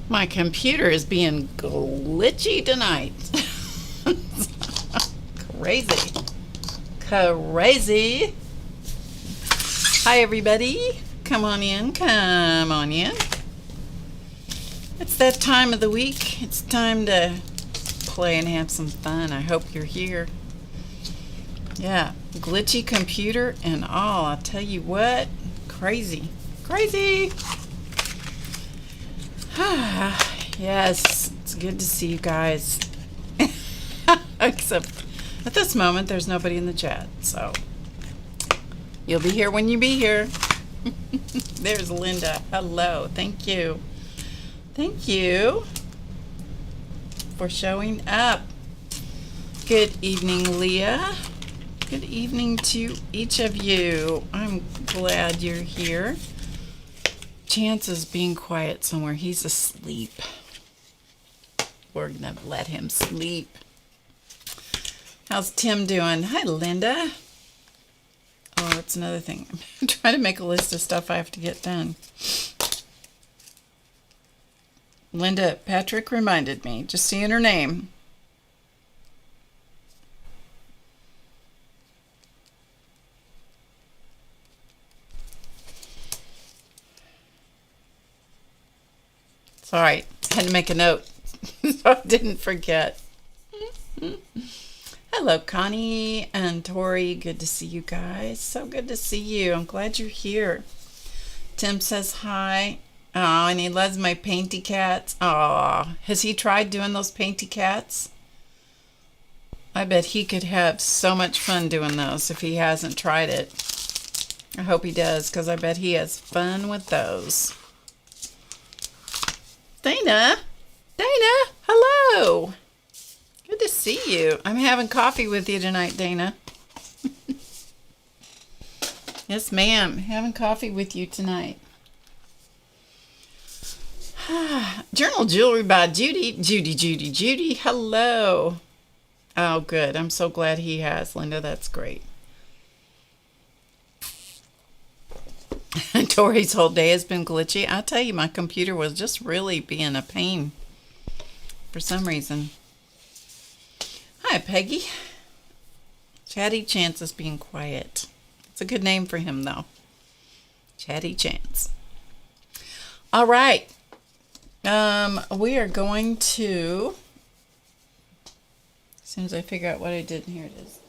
My computer is being glitchy tonight. Crazy. Crazy. Hi, everybody. Come on in. Come on in. It's that time of the week. It's time to play and have some fun. I hope you're here. Yeah, glitchy computer and all. I'll tell you what. Crazy. Crazy. Yes, it's good to see you guys. Except at this moment, there's nobody in the chat, so you'll be here when you be here. There's Linda. Hello. Thank you. Thank you for showing up. Good evening, Leah. Good evening to each of you. I'm glad you're here. Chance is being quiet somewhere. He's asleep. We're going to let him sleep. How's Tim doing? Hi, Linda. Oh, that's another thing. I'm trying to make a list of stuff I have to get done. Linda, Patrick reminded me. Just seeing her name. It's all right. I had to make a note so I didn't forget. Hello, Connie and Tori. Good to see you guys. So good to see you. I'm glad you're here. Tim says hi. Oh, and he loves my painty cats. Oh, has he tried doing those painty cats? I bet he could have so much fun doing those if he hasn't tried it. I hope he does, because I bet he has fun with those. Dana, hello. Good to see you. I'm having coffee with you tonight, Dana. Yes, ma'am. Having coffee with you tonight. Journal Jewelry by Judy. Judy. Hello. Oh, good. I'm so glad he has, Linda. That's great. Tori's whole day has been glitchy. I tell you, my computer was just really being a pain for some reason. Hi, Peggy. Chatty Chance is being quiet. It's a good name for him, though. Chatty Chance. All right. We are going to, as soon as I figure out what I did, here it is.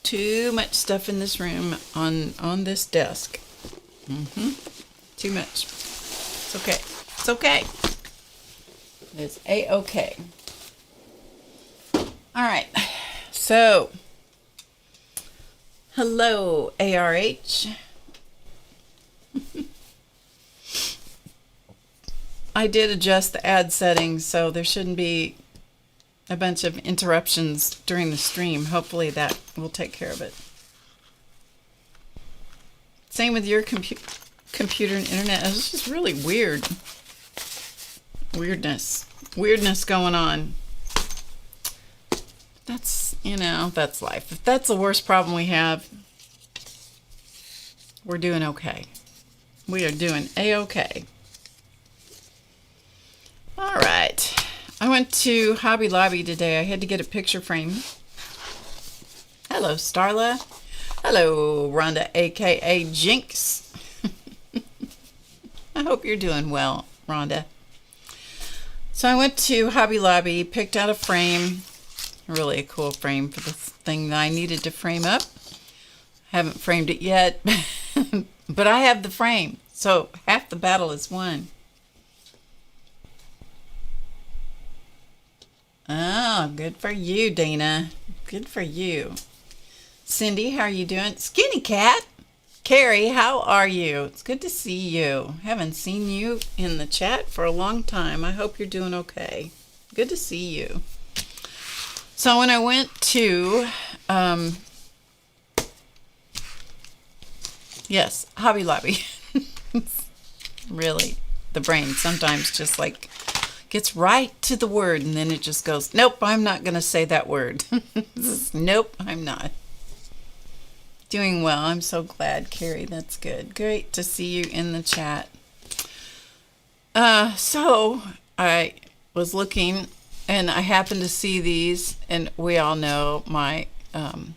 Too much stuff in this room on this desk. Too much. It's okay. It's okay. It's A-okay. All right. So, hello, ARH. I did adjust the ad settings, so there shouldn't be a bunch of interruptions during the stream. Hopefully that will take care of it. Same with your computer and internet. It's just really weird. Weirdness going on. That's, that's life. If that's the worst problem we have, we're doing okay. We are doing A-okay. All right. I went to Hobby Lobby today. I had to get a picture frame. Hello, Starla. Hello, Rhonda, a.k.a. Jinx. I hope you're doing well, Rhonda. So I went to Hobby Lobby, picked out a frame. Really a cool frame for the thing that I needed to frame up. Haven't framed it yet, but I have the frame. So half the battle is won. Oh, good for you, Dana. Good for you. Cindy, how are you doing? Skinny Cat. Carrie, how are you? It's good to see you. Haven't seen you in the chat for a long time. I hope you're doing okay. Good to see you. So when I went to, yes, Hobby Lobby. Really, the brain sometimes just like gets right to the word and then it just goes, nope, I'm not going to say that word. Nope, I'm not. Doing well. I'm so glad, Carrie. That's good. Great to see you in the chat. So I was looking and I happened to see these, and we all know my, I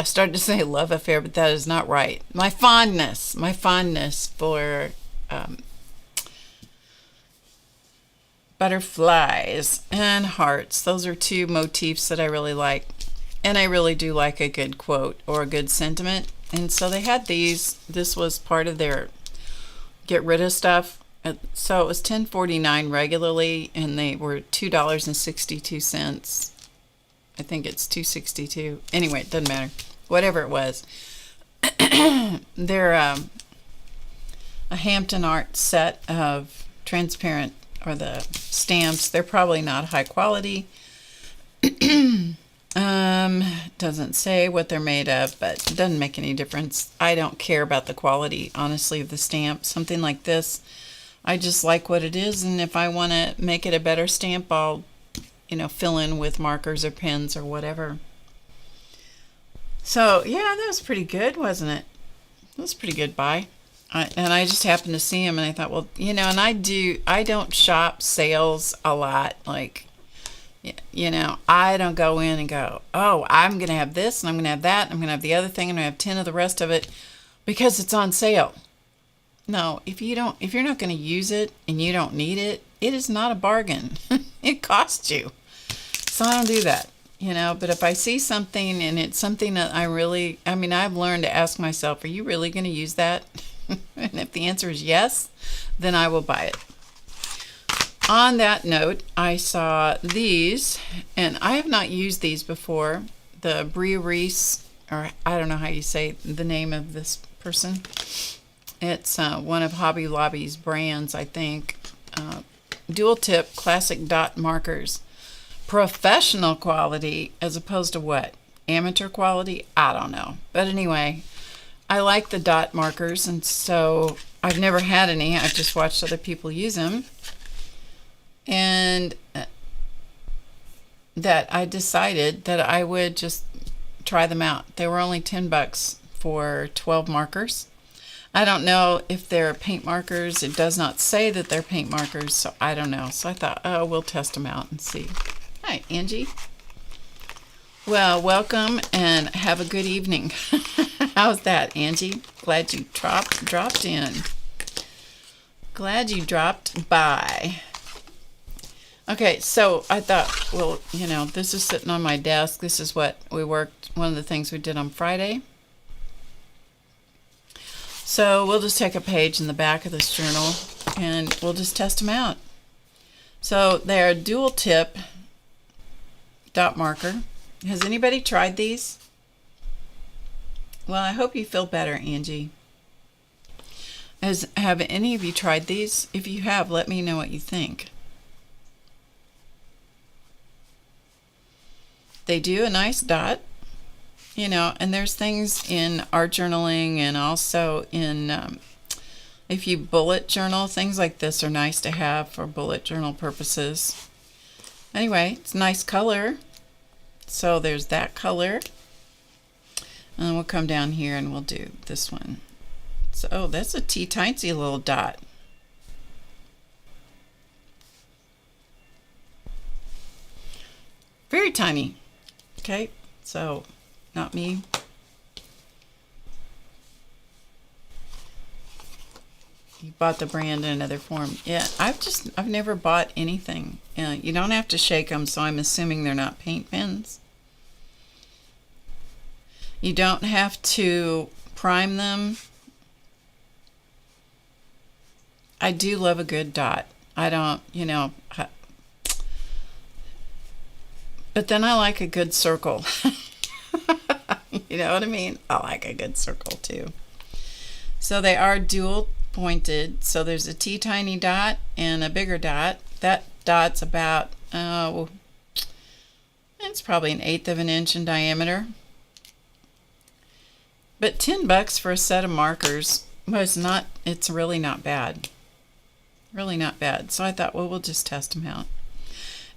started to say love affair, but that is not right. My fondness for butterflies and hearts. Those are two motifs that I really like. And I really do like a good quote or a good sentiment. And so they had these. This was part of their get rid of stuff. So it was $10.49 regularly, and they were $2.62. I think it's $2.62. Anyway, it doesn't matter. Whatever it was. They're a Hampton Art set of transparent, or the stamps. They're probably not high quality. Doesn't say what they're made of, but it doesn't make any difference. I don't care about the quality, honestly, of the stamp. Something like this, I just like what it is, and if I want to make it a better stamp, I'll, fill in with markers or pens or whatever. So, yeah, that was pretty good, wasn't it? It was a pretty good buy. And I just happened to see them, and I thought, well, and I don't shop sales a lot. Like, I don't go in and go, oh, I'm going to have this, and I'm going to have that, and I'm going to have the other thing, and I'm going to have 10 of the rest of it because it's on sale. No, if you're not going to use it and you don't need it, it is not a bargain. It costs you. So I don't do that, but if I see something and it's something that I've learned to ask myself, are you really going to use that? And if the answer is yes, then I will buy it. On that note, I saw these, and I have not used these before. The Brie Reese, or I don't know how you say the name of this person. It's one of Hobby Lobby's brands, I think. Dual tip classic dot markers. Professional quality as opposed to what? Amateur quality? I don't know. But anyway, I like the dot markers, and so I've never had any. I've just watched other people use them. And that I decided that I would just try them out. They were only $10 for 12 markers. I don't know if they're paint markers. It does not say that they're paint markers, so I don't know. So I thought, oh, we'll test them out and see. Hi, Angie. Well, welcome and have a good evening. How's that, Angie? Glad you dropped in. Glad you dropped by. Okay, so I thought, well, this is sitting on my desk. This is what we worked, one of the things we did on Friday. So we'll just take a page in the back of this journal and we'll just test them out. So they're dual tip dot marker. Has anybody tried these? Well, I hope you feel better, Angie. Have any of you tried these? If you have, let me know what you think. They do a nice dot, and there's things in art journaling and also in, if you bullet journal, things like this are nice to have for bullet journal purposes. Anyway, it's a nice color. So there's that color. And then we'll come down here and we'll do this one. So, oh, that's a teensy little dot. Very tiny. Okay, so not me. You bought the brand in another form. Yeah, I've never bought anything. You don't have to shake them, so I'm assuming they're not paint pens. You don't have to prime them. I do love a good dot. I don't, but then I like a good circle. You know what I mean? I like a good circle too. So they are dual pointed. So there's a tiny dot and a bigger dot. That dot's about, it's probably 1/8 of an inch in diameter. But $10 for a set of markers was not, it's really not bad. Really not bad. So I thought, well, we'll just test them out.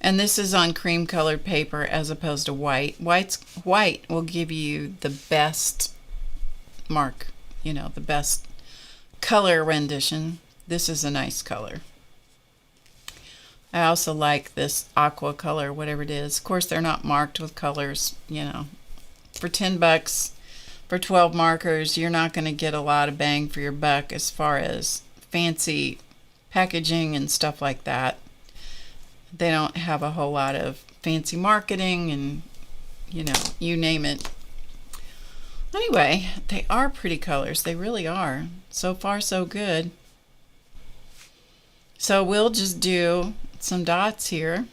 And this is on cream colored paper as opposed to white. White will give you the best mark, the best color rendition. This is a nice color. I also like this aqua color, whatever it is. Of course, they're not marked with colors, you know. For $10, for 12 markers, you're not going to get a lot of bang for your buck as far as fancy packaging and stuff like that. They don't have a whole lot of fancy marketing and, you know, you name it. Anyway, they are pretty colors. They really are. So far, so good. So we'll just do some dots here.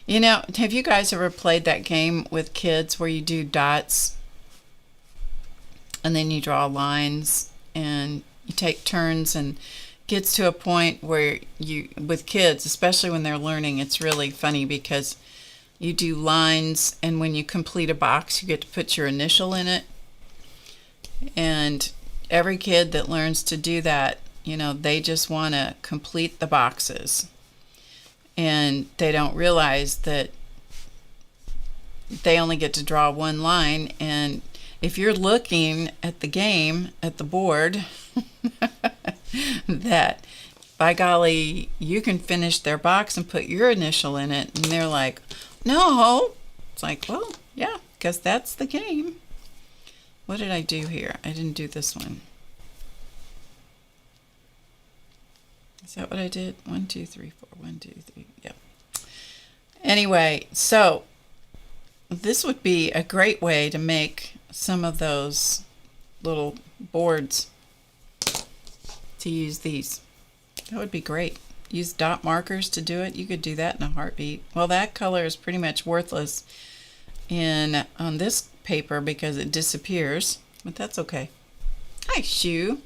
You know, have you guys ever played that game with kids where you do dots and then you draw lines and you take turns, and gets to a point where you, with kids, especially when they're learning, it's really funny because you do lines, and when you complete a box, you get to put your initial in it. And every kid that learns to do that, you know, they just want to complete the boxes. And they don't realize that they only get to draw one line. And if you're looking at the game, at the board, that, by golly, you can finish their box and put your initial in it. And they're like, no. It's like, well, yeah, because that's the game. What did I do here? I didn't do this one. Is that what I did? 1, 2, 3, 4. 1, 2, 3. Yep. Anyway, so this would be a great way to make some of those little boards, to use these. That would be great. Use dot markers to do it. You could do that in a heartbeat. Well, that color is pretty much worthless on this paper because it disappears, but that's okay. Hi, Shu.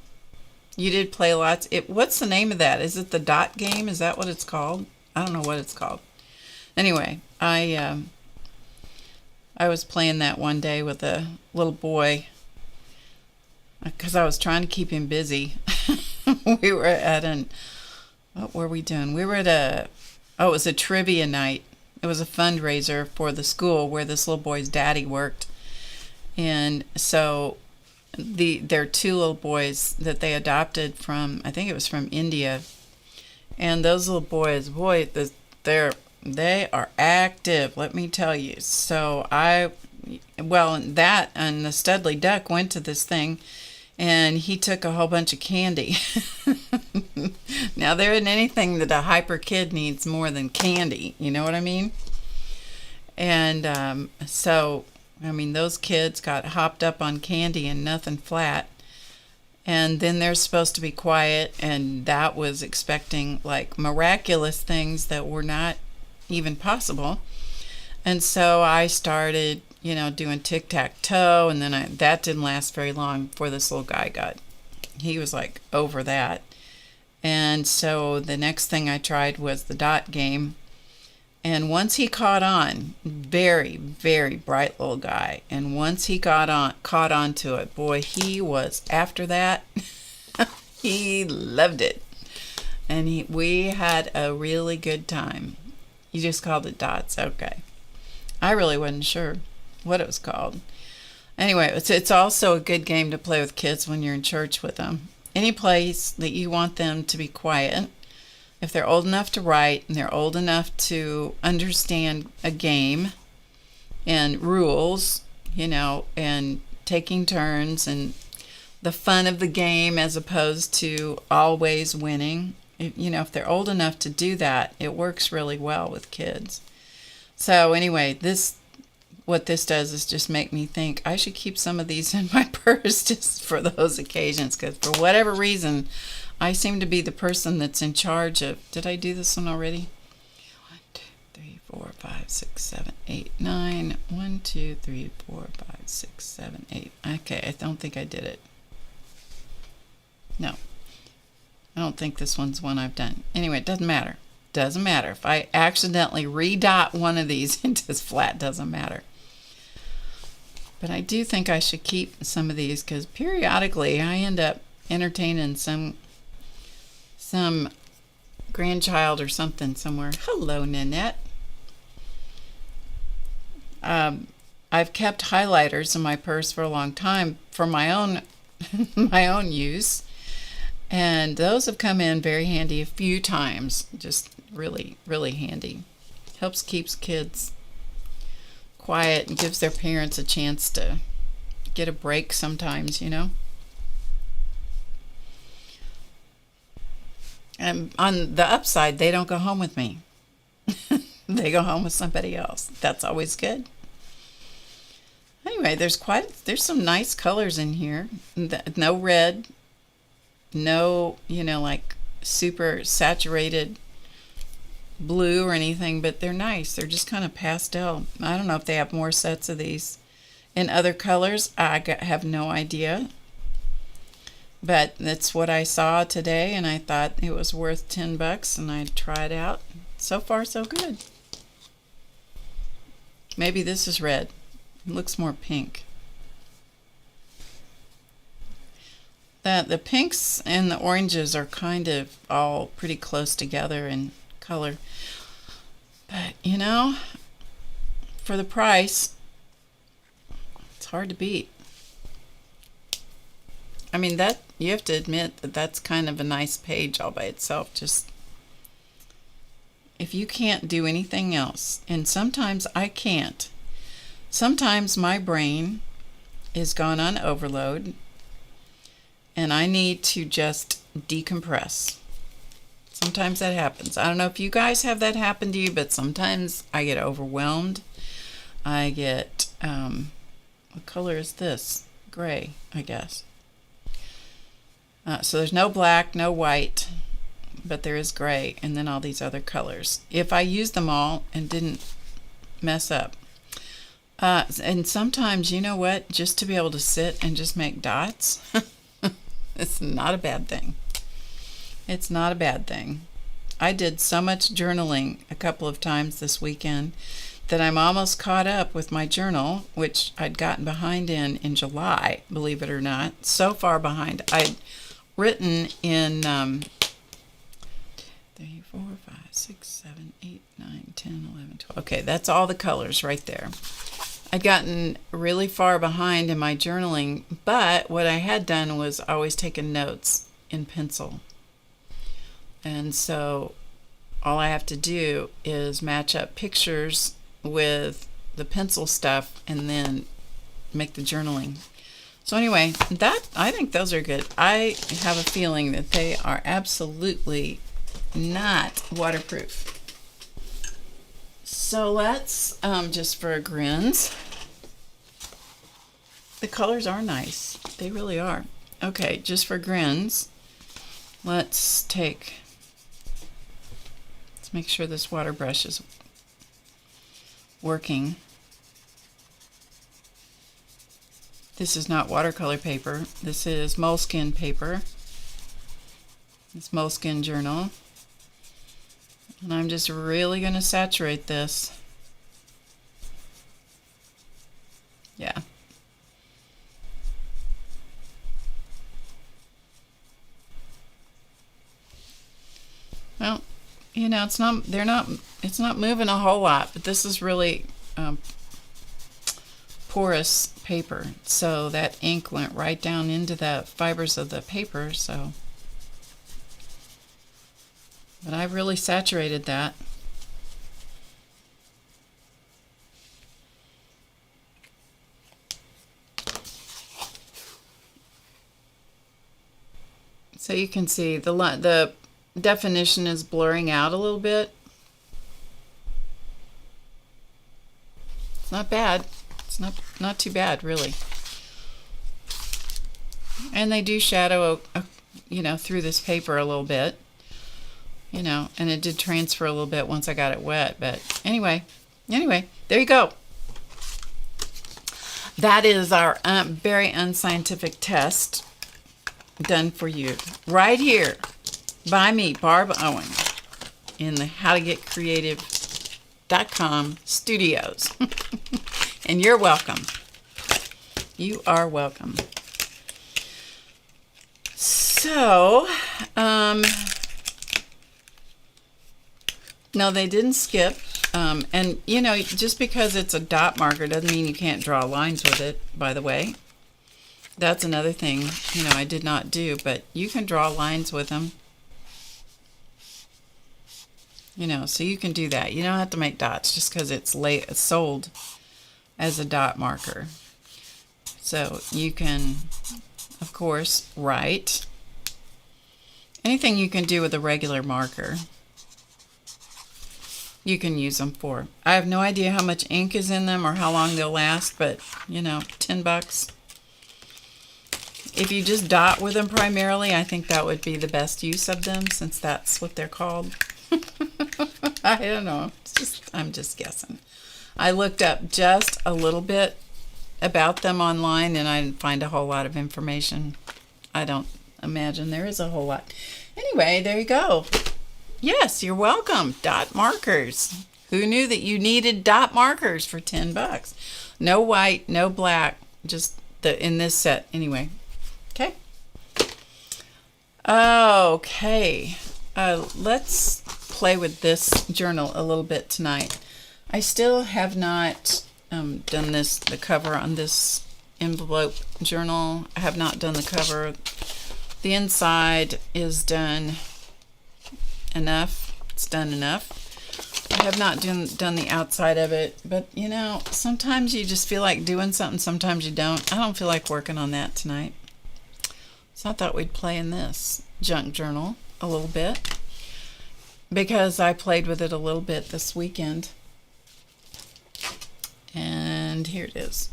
You did play lots. What's the name of that? Is it the dot game? Is that what it's called? I don't know what it's called. Anyway, I was playing that one day with a little boy because I was trying to keep him busy. We were at what were we doing? We were at it was a trivia night. It was a fundraiser for the school where this little boy's daddy worked. And so there are two little boys that they adopted from, I think it was from India. And those little boys, boy, they are active, let me tell you. So that and the Studley Duck went to this thing, and he took a whole bunch of candy. Now, there isn't anything that a hyper kid needs more than candy, you know what I mean? And so, I mean, those kids got hopped up on candy and nothing flat. And then they're supposed to be quiet, and that was expecting like miraculous things that were not even possible. And so I started, you know, doing tic-tac-toe, and then that didn't last very long before this little guy he was like over that. And so the next thing I tried was the dot game. And once he caught on, very, very bright little guy. And once he caught on to it, boy, he was after that. He loved it. And we had a really good time. You just called it dots. Okay. I really wasn't sure what it was called. Anyway, it's also a good game to play with kids when you're in church with them. Any place that you want them to be quiet. If they're old enough to write and they're old enough to understand a game and rules, you know, and taking turns and the fun of the game as opposed to always winning. If they're old enough to do that, it works really well with kids. So anyway, what this does is just make me think I should keep some of these in my purse just for those occasions, because for whatever reason, I seem to be the person that's in charge of... Did I do this one already? 1, 2, 3, 4, 5, 6, 7, 8, 9. 1, 2, 3, 4, 5, 6, 7, 8. Okay, I don't think I did it. No. I don't think this one's one I've done. Anyway, it doesn't matter. Doesn't matter. If I accidentally redot one of these into flat, doesn't matter. But I do think I should keep some of these because periodically I end up entertaining some grandchild or something somewhere. Hello, Nanette. I've kept highlighters in my purse for a long time for my own my own use. And those have come in very handy a few times. Just really, really handy. Helps keeps kids quiet and gives their parents a chance to get a break sometimes, you know. And on the upside, they don't go home with me. They go home with somebody else. That's always good. Anyway, there's some nice colors in here. No red, no, like super saturated blue or anything, but they're nice. They're just kind of pastel. I don't know if they have more sets of these in other colors. I have no idea. But that's what I saw today, and I thought it was worth $10, and I tried it out. So far, so good. Maybe this is red. It looks more pink. The pinks and the oranges are kind of all pretty close together in color. But, for the price, it's hard to beat. I mean, that you have to admit that that's kind of a nice page all by itself. Just if you can't do anything else, and sometimes I can't. Sometimes my brain is gone on overload and I need to just decompress. Sometimes that happens. I don't know if you guys have that happen to you, but sometimes I get overwhelmed. I get, what color is this? Gray, I guess. So there's no black, no white, but there is gray, and then all these other colors. If I use them all and didn't mess up. And sometimes, you know what, just to be able to sit and just make dots, it's not a bad thing. It's not a bad thing. I did so much journaling a couple of times this weekend that I'm almost caught up with my journal, which I'd gotten behind in July, believe it or not. So far behind. I'd written in 3, 4, 5, 6, 7, 8, 9, 10, 11, 12. Okay, that's all the colors right there. I'd gotten really far behind in my journaling, but what I had done was always taken notes in pencil. And so all I have to do is match up pictures with the pencil stuff and then make the journaling. So anyway, I think those are good. I have a feeling that they are absolutely not waterproof. So let's, just for grins, the colors are nice. They really are. Okay, just for grins, let's make sure this water brush is working. This is not watercolor paper. This is moleskin paper. It's moleskin journal. And I'm just really going to saturate this. Yeah. Well, it's not moving a whole lot, but this is really porous paper, so that ink went right down into the fibers of the paper. But I really saturated that. So you can see the definition is blurring out a little bit. It's not bad. It's not too bad, really. And they do shadow, through this paper a little bit. And it did transfer a little bit once I got it wet. But anyway, there you go. That is our very unscientific test done for you right here by me, Barb Owen, in the HowToGetCreative.com studios. And you're welcome. You are welcome. So, no, they didn't skip. And, just because it's a dot marker doesn't mean you can't draw lines with it, by the way. That's another thing, I did not do, but you can draw lines with them. So you can do that. You don't have to make dots just because it's sold as a dot marker. So you can, of course, write. Anything you can do with a regular marker, you can use them for. I have no idea how much ink is in them or how long they'll last, but, $10. If you just dot with them primarily, I think that would be the best use of them, since that's what they're called. I don't know. I'm just guessing. I looked up just a little bit about them online, and I didn't find a whole lot of information. I don't imagine there is a whole lot. Anyway, there you go. Yes, you're welcome. Dot markers. Who knew that you needed dot markers for $10? No white, no black, just in this set anyway. Okay. Okay. Let's play with this journal a little bit tonight. I still have not done the cover on this envelope journal. I have not done the cover. The inside is done enough. It's done enough. I have not done the outside of it, but sometimes you just feel like doing something, sometimes you don't. I don't feel like working on that tonight. So I thought we'd play in this junk journal a little bit, because I played with it a little bit this weekend. And here it is.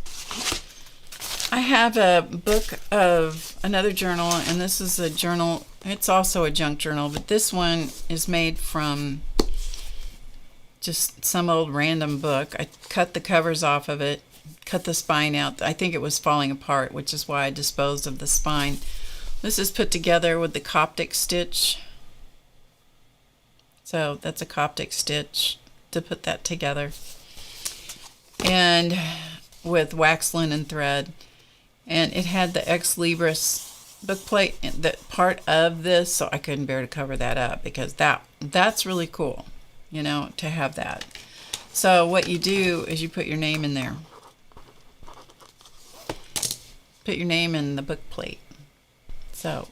I have a book of another journal, and this is a journal. It's also a junk journal, but this one is made from just some old random book. I cut the covers off of it, cut the spine out. I think it was falling apart, which is why I disposed of the spine. This is put together with the Coptic stitch. So that's a Coptic stitch to put that together. And with wax linen thread. And it had the Ex Libris book plate, that part of this, so I couldn't bear to cover that up, because that's really cool, to have that. So what you do is you put your name in there. Put your name in the book plate. So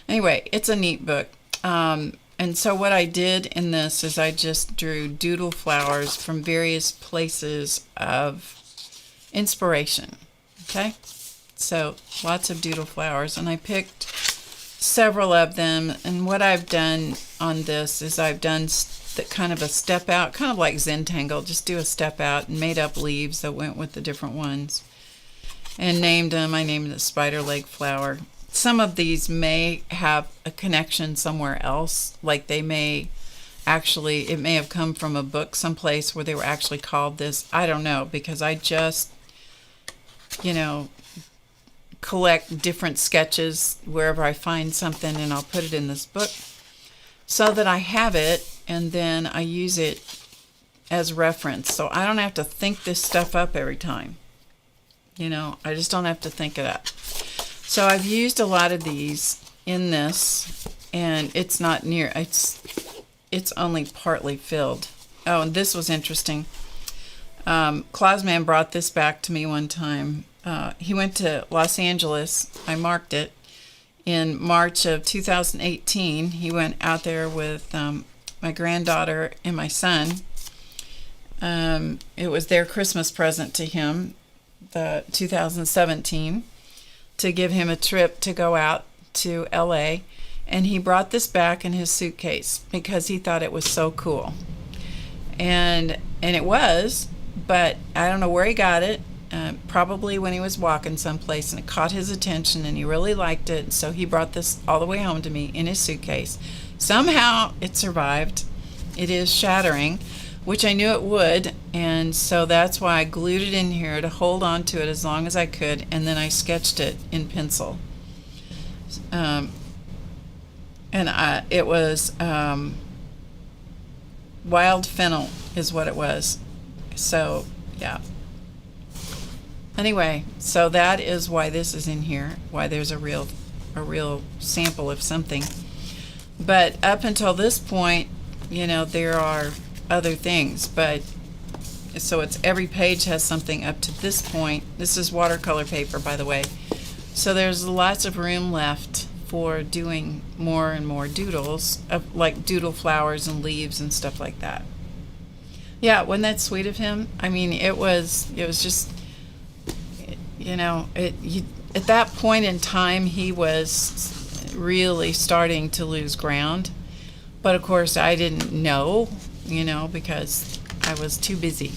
anyway, it's a neat book. And so what I did in this is I just drew doodle flowers from various places of inspiration. Okay? So lots of doodle flowers, and I picked several of them. And what I've done on this is I've done kind of a step out, kind of like Zentangle, just do a step out, and made up leaves that went with the different ones and named them. I named the spider leg flower. Some of these may have a connection somewhere else, like it may have come from a book someplace where they were actually called this. I don't know, because I just, collect different sketches wherever I find something, and I'll put it in this book so that I have it, and then I use it as reference. So I don't have to think this stuff up every time. I just don't have to think it up. So I've used a lot of these in this, and it's not near, it's only partly filled. Oh, and this was interesting. Clausman brought this back to me one time. He went to Los Angeles. I marked it in March of 2018. He went out there with my granddaughter and my son. It was their Christmas present to him, the 2017, to give him a trip to go out to LA. And he brought this back in his suitcase because he thought it was so cool. And it was, but I don't know where he got it. Probably when he was walking someplace, and it caught his attention, and he really liked it. So he brought this all the way home to me in his suitcase. Somehow it survived. It is shattering, which I knew it would, and so that's why I glued it in here to hold on to it as long as I could, and then I sketched it in pencil. It was wild fennel is what it was. So yeah. Anyway, so that is why this is in here, why there's a real sample of something. But up until this point, there are other things, but so it's every page has something up to this point. This is watercolor paper, by the way. So there's lots of room left for doing more and more doodles, of like doodle flowers and leaves and stuff like that. Yeah, wasn't that sweet of him? I mean, it was just, at that point in time, he was really starting to lose ground. But of course, I didn't know, because I was too busy.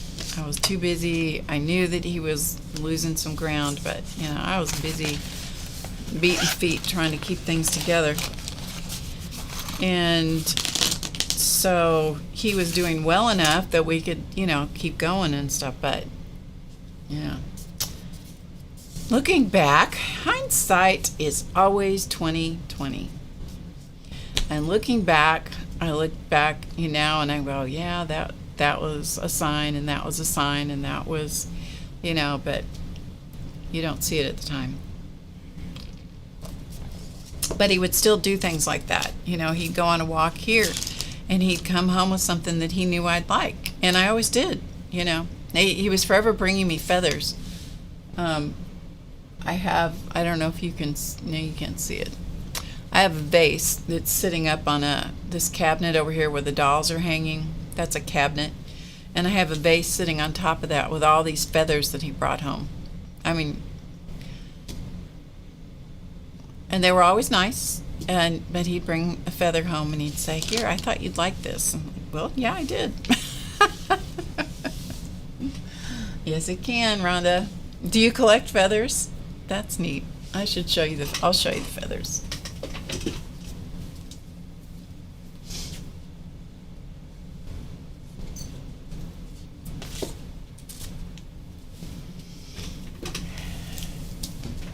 I knew that he was losing some ground, but, I was busy beating feet trying to keep things together. And so he was doing well enough that we could, keep going and stuff. But, looking back, hindsight is always 20/20. And looking back, I look back, and I go, yeah, that was a sign, and that was a sign, and that was, but you don't see it at the time. But he would still do things like that. He'd go on a walk here, and he'd come home with something that he knew I'd like. And I always did, He was forever bringing me feathers. I don't know if you can, no, you can't see it. I have a vase that's sitting up on this cabinet over here where the dolls are hanging. That's a cabinet. And I have a vase sitting on top of that with all these feathers that he brought home. I mean, and they were always nice. But he'd bring a feather home and he'd say, "Here, I thought you'd like this." I'm like, well, yeah, I did. Yes, it can, Rhonda. Do you collect feathers? That's neat. I'll show you the feathers.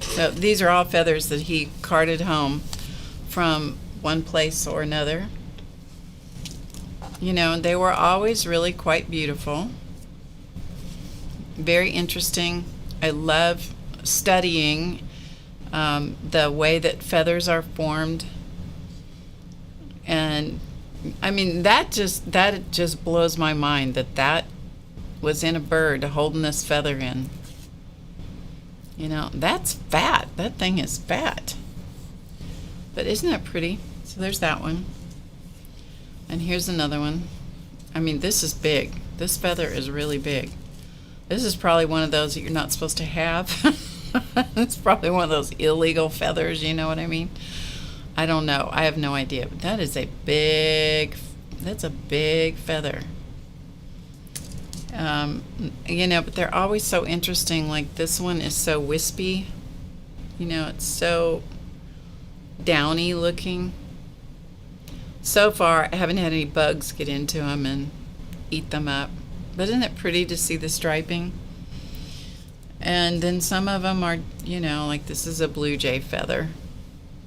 So these are all feathers that he carted home from one place or another. They were always really quite beautiful. Very interesting. I love studying the way that feathers are formed. And I mean, that just blows my mind that was in a bird holding this feather in. That's fat. That thing is fat. But isn't that pretty? So there's that one. And here's another one. I mean, this is big. This feather is really big. This is probably one of those that you're not supposed to have. It's probably one of those illegal feathers, you know what I mean? I don't know. I have no idea. But that's a big feather. But they're always so interesting. Like this one is so wispy. It's so downy looking. So far, I haven't had any bugs get into them and eat them up. But isn't it pretty to see the striping? And then some of them are, like this is a blue jay feather.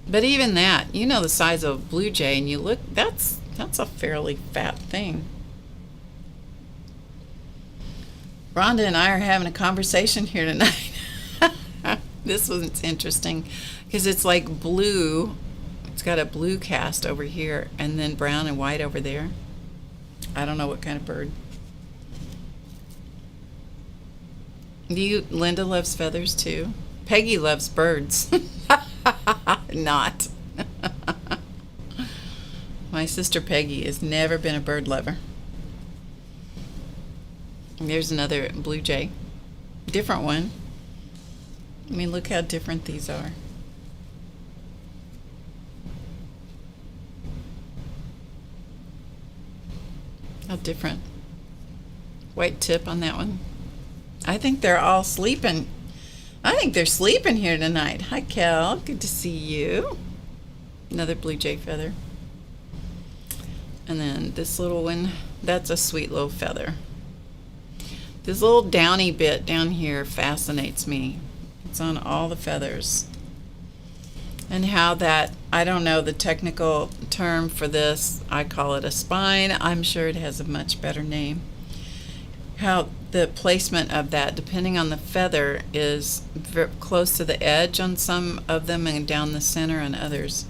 But even that, the size of a blue jay, and you look, that's a fairly fat thing. Rhonda and I are having a conversation here tonight. This one's interesting because it's like blue. It's got a blue cast over here and then brown and white over there. I don't know what kind of bird. Linda loves feathers too. Peggy loves birds. Not. My sister Peggy has never been a bird lover. And there's another blue jay. Different one. I mean, look how different these are. How different. White tip on that one. I think they're all sleeping. I think they're sleeping here tonight. Hi, Kel. Good to see you. Another blue jay feather. And then this little one, that's a sweet little feather. This little downy bit down here fascinates me. It's on all the feathers. And how that, I don't know the technical term for this. I call it a spine. I'm sure it has a much better name. How the placement of that, depending on the feather, is very close to the edge on some of them and down the center on others.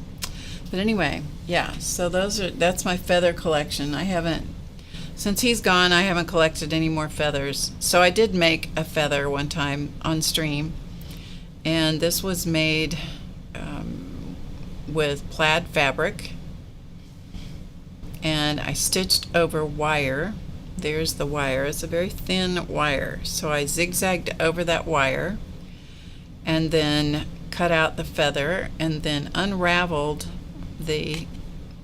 But anyway, yeah, so that's my feather collection. Since he's gone, I haven't collected any more feathers. So I did make a feather one time on stream, And this was made with plaid fabric, and I stitched over wire. There's the wire. It's a very thin wire, so I zigzagged over that wire and then cut out the feather and then unraveled the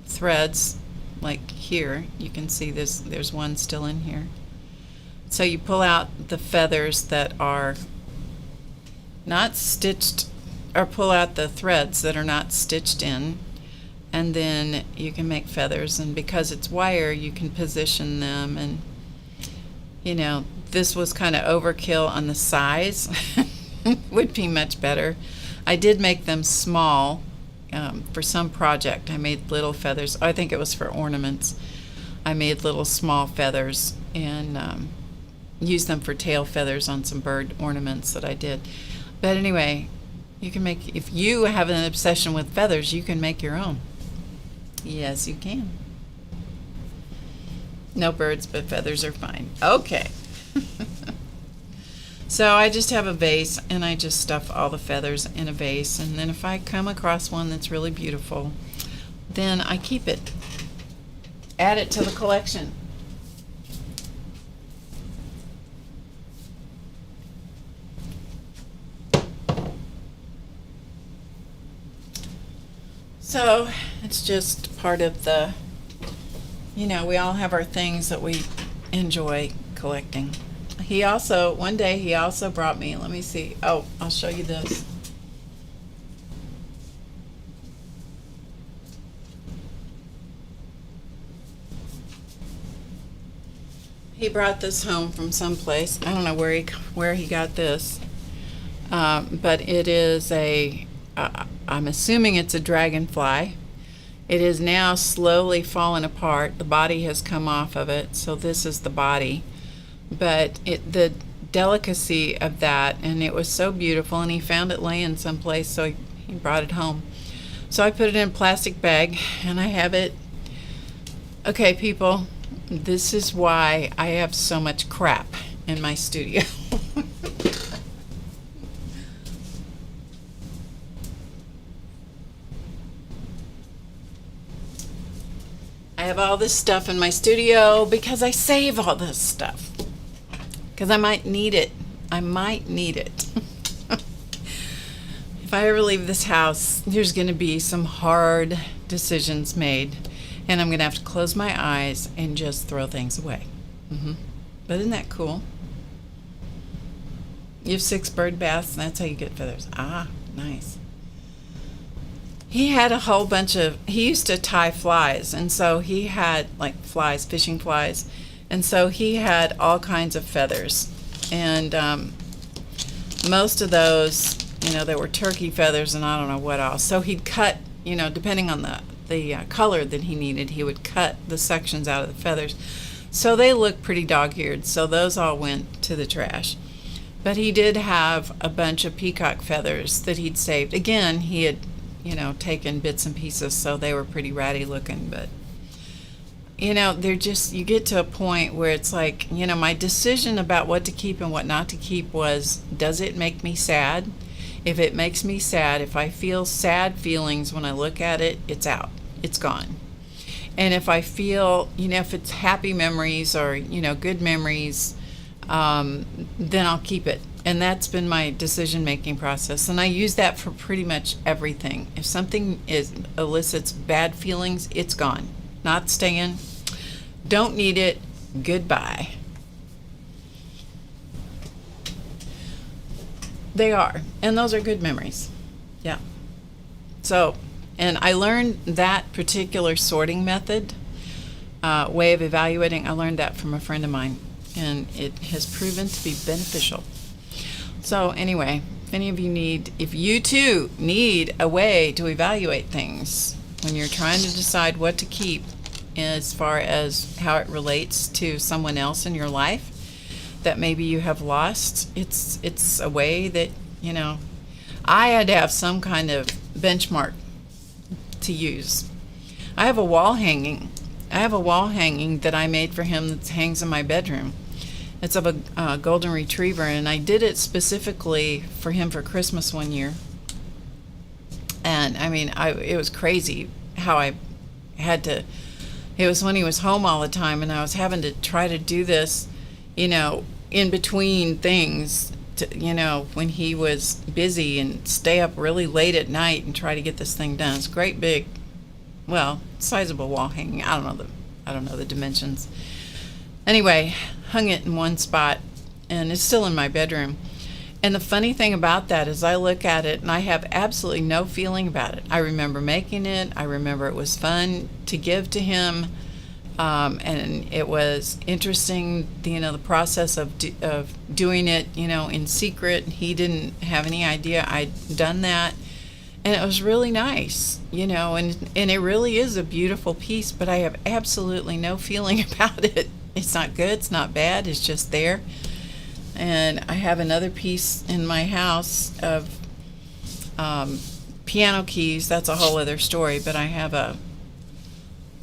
threads. Like here, you can see this, there's one still in here. So you pull out the feathers that are not stitched, or pull out the threads that are not stitched in, and then you can make feathers. And because it's wire, you can position them, and you know, this was kind of overkill on the size. Would be much better. I did make them small for some project. I made little feathers. I think it was for ornaments. I made little small feathers and used them for tail feathers on some bird ornaments that I did. But anyway, you can make, if you have an obsession with feathers, you can make your own. Yes, you can. No birds, but feathers are fine. Okay. So I just have a vase, and I just stuff all the feathers in a vase, and then if I come across one that's really beautiful, then I keep it. Add it to the collection. So it's just part of the, you know, we all have our things that we enjoy collecting. He also, one day he also brought me, let me see, oh, I'll show you this. He brought this home from someplace. I don't know where he got this, but it is a, I'm assuming it's a dragonfly. It is now slowly fallen apart. The body has come off of it, so this is the body. But the delicacy of that, and it was so beautiful, and he found it laying someplace, so he brought it home. So I put it in a plastic bag, and I have it. Okay, people, this is why I have so much crap in my studio. I have all this stuff in my studio because I save all this stuff. Because I might need it. I might need it. If I ever leave this house, there's going to be some hard decisions made, and I'm going to have to close my eyes and just throw things away. But isn't that cool? You have 6 bird baths, and that's how you get feathers. Ah, nice. He had a whole bunch of, he used to tie flies, and so he had like flies, fishing flies, and so he had all kinds of feathers, and most of those, you know, there were turkey feathers and I don't know what else. So he'd cut, you know, depending on the color that he needed, he would cut the sections out of the feathers. So they look pretty dog-eared, so those all went to the trash. But he did have a bunch of peacock feathers that he'd saved. Again, he had, you know, taken bits and pieces, so they were pretty ratty looking, but you know, they're just, you get to a point where it's like, you know, my decision about what to keep and what not to keep was, does it make me sad? If it makes me sad, if I feel sad feelings when I look at it, it's out, it's gone. And if I feel, you know, if it's happy memories or, you know, good memories, then I'll keep it. And that's been my decision-making process, and I use that for pretty much everything. If something elicits bad feelings, it's gone. Not staying. Don't need it. Goodbye. They are, and those are good memories. Yeah. So, and I learned that particular sorting method, way of evaluating, I learned that from a friend of mine, and it has proven to be beneficial. So anyway, if any of you need, if you too need a way to evaluate things when you're trying to decide what to keep as far as how it relates to someone else in your life that maybe you have lost, it's a way that, you know, I had to have some kind of benchmark to use. I have a wall hanging that I made for him that hangs in my bedroom. It's of a golden retriever, and I did it specifically for him for Christmas one year. And I mean, it was crazy how I had to. It was when he was home all the time, and I was having to try to do this, in between things, when he was busy, and stay up really late at night and try to get this thing done. It's a great big, sizable wall hanging. I don't know the dimensions. Anyway, hung it in one spot, and it's still in my bedroom. And the funny thing about that is I look at it and I have absolutely no feeling about it. I remember making it. I remember it was fun to give to him. And it was interesting, the process of doing it, in secret. He didn't have any idea I'd done that. And it was really nice, and it really is a beautiful piece, but I have absolutely no feeling about it. It's not good, it's not bad, it's just there. And I have another piece in my house of piano keys. That's a whole other story, but I have a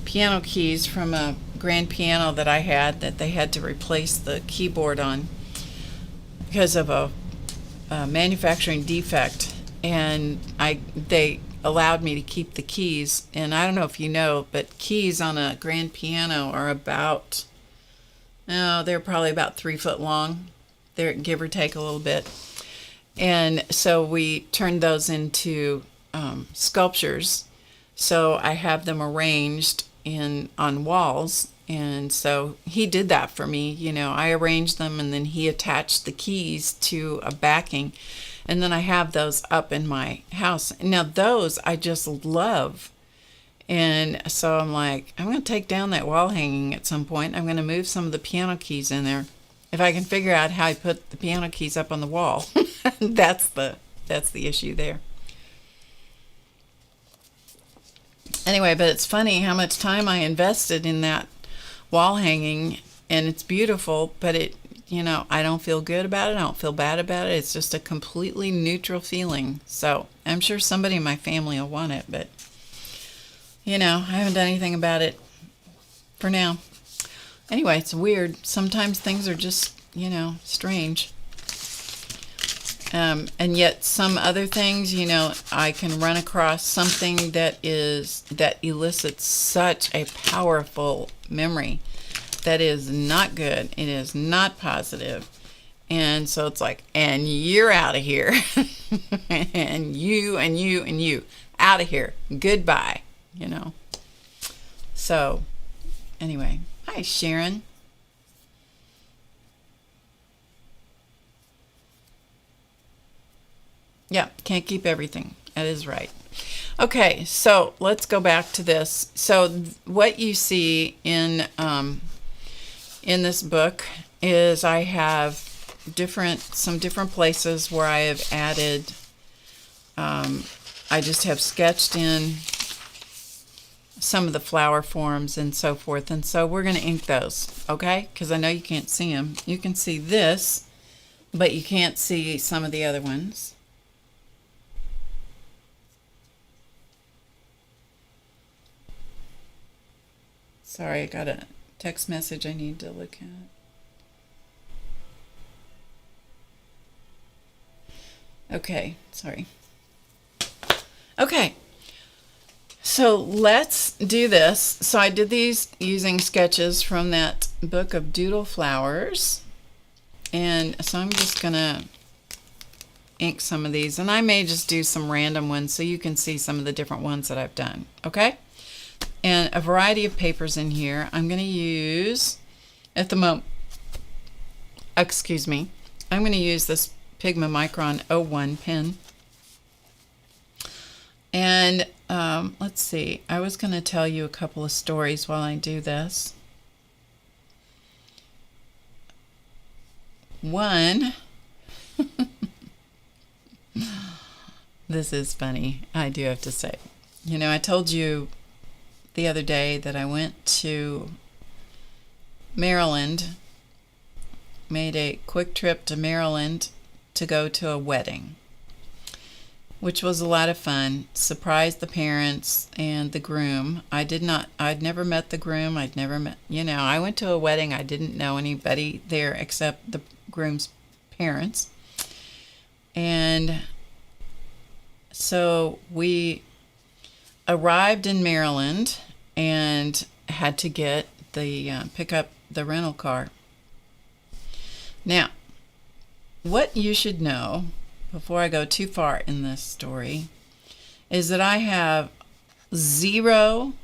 piano keys from a grand piano that I had that they had to replace the keyboard on because of a manufacturing defect. And they allowed me to keep the keys. And I don't know if you know, but keys on a grand piano are they're probably about 3 foot long. They're give or take a little bit. And so we turned those into sculptures. So I have them arranged on walls. And so he did that for me. I arranged them, and then he attached the keys to a backing. And then I have those up in my house. Now those I just love. And so I'm like, I'm going to take down that wall hanging at some point. I'm going to move some of the piano keys in there. If I can figure out how I put the piano keys up on the wall. That's the issue there. Anyway, but it's funny how much time I invested in that wall hanging, and it's beautiful, but I don't feel good about it. I don't feel bad about it. It's just a completely neutral feeling. So I'm sure somebody in my family will want it, but I haven't done anything about it for now. Anyway, it's weird. Sometimes things are just, strange. And yet some other things, I can run across something that elicits such a powerful memory that is not good. It is not positive. And so it's like, and you're out of here. and you out of here. Goodbye. So anyway, hi Sharon. Yeah, can't keep everything. That is right. Okay, so let's go back to this. So what you see in this book is I have some different places where I have added. I just have sketched in some of the flower forms and so forth, and so we're going to ink those, okay? Because I know you can't see them. You can see this, but you can't see some of the other ones. Sorry, I got a text message I need to look at. Okay, sorry. Okay, so let's do this. So I did these using sketches from that book of Doodle Flowers. And so I'm just going to ink some of these. And I may just do some random ones so you can see some of the different ones that I've done. Okay? And a variety of papers in here. I'm going to use, at the moment, excuse me, I'm going to use this Pigma Micron 01 pen. And let's see, I was going to tell you a couple of stories while I do this. One, this is funny, I do have to say. I told you the other day that I went to Maryland, made a quick trip to Maryland to go to a wedding. which was a lot of fun. Surprised the parents and the groom. I'd never met the groom. I'd never met, I went to a wedding. I didn't know anybody there except the groom's parents. And so we arrived in Maryland and had to pick up the rental car. Now, what you should know before I go too far in this story is that I have zero,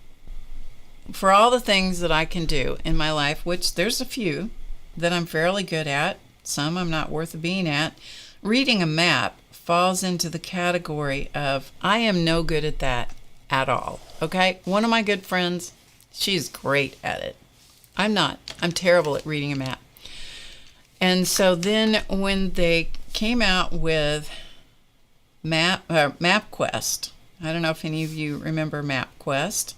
for all the things that I can do in my life, which there's a few that I'm fairly good at, some I'm not worth being at. Reading a map falls into the category of I am no good at that at all. Okay? One of my good friends, she's great at it. I'm not. I'm terrible at reading a map. And so then when they came out with MapQuest, I don't know if any of you remember MapQuest.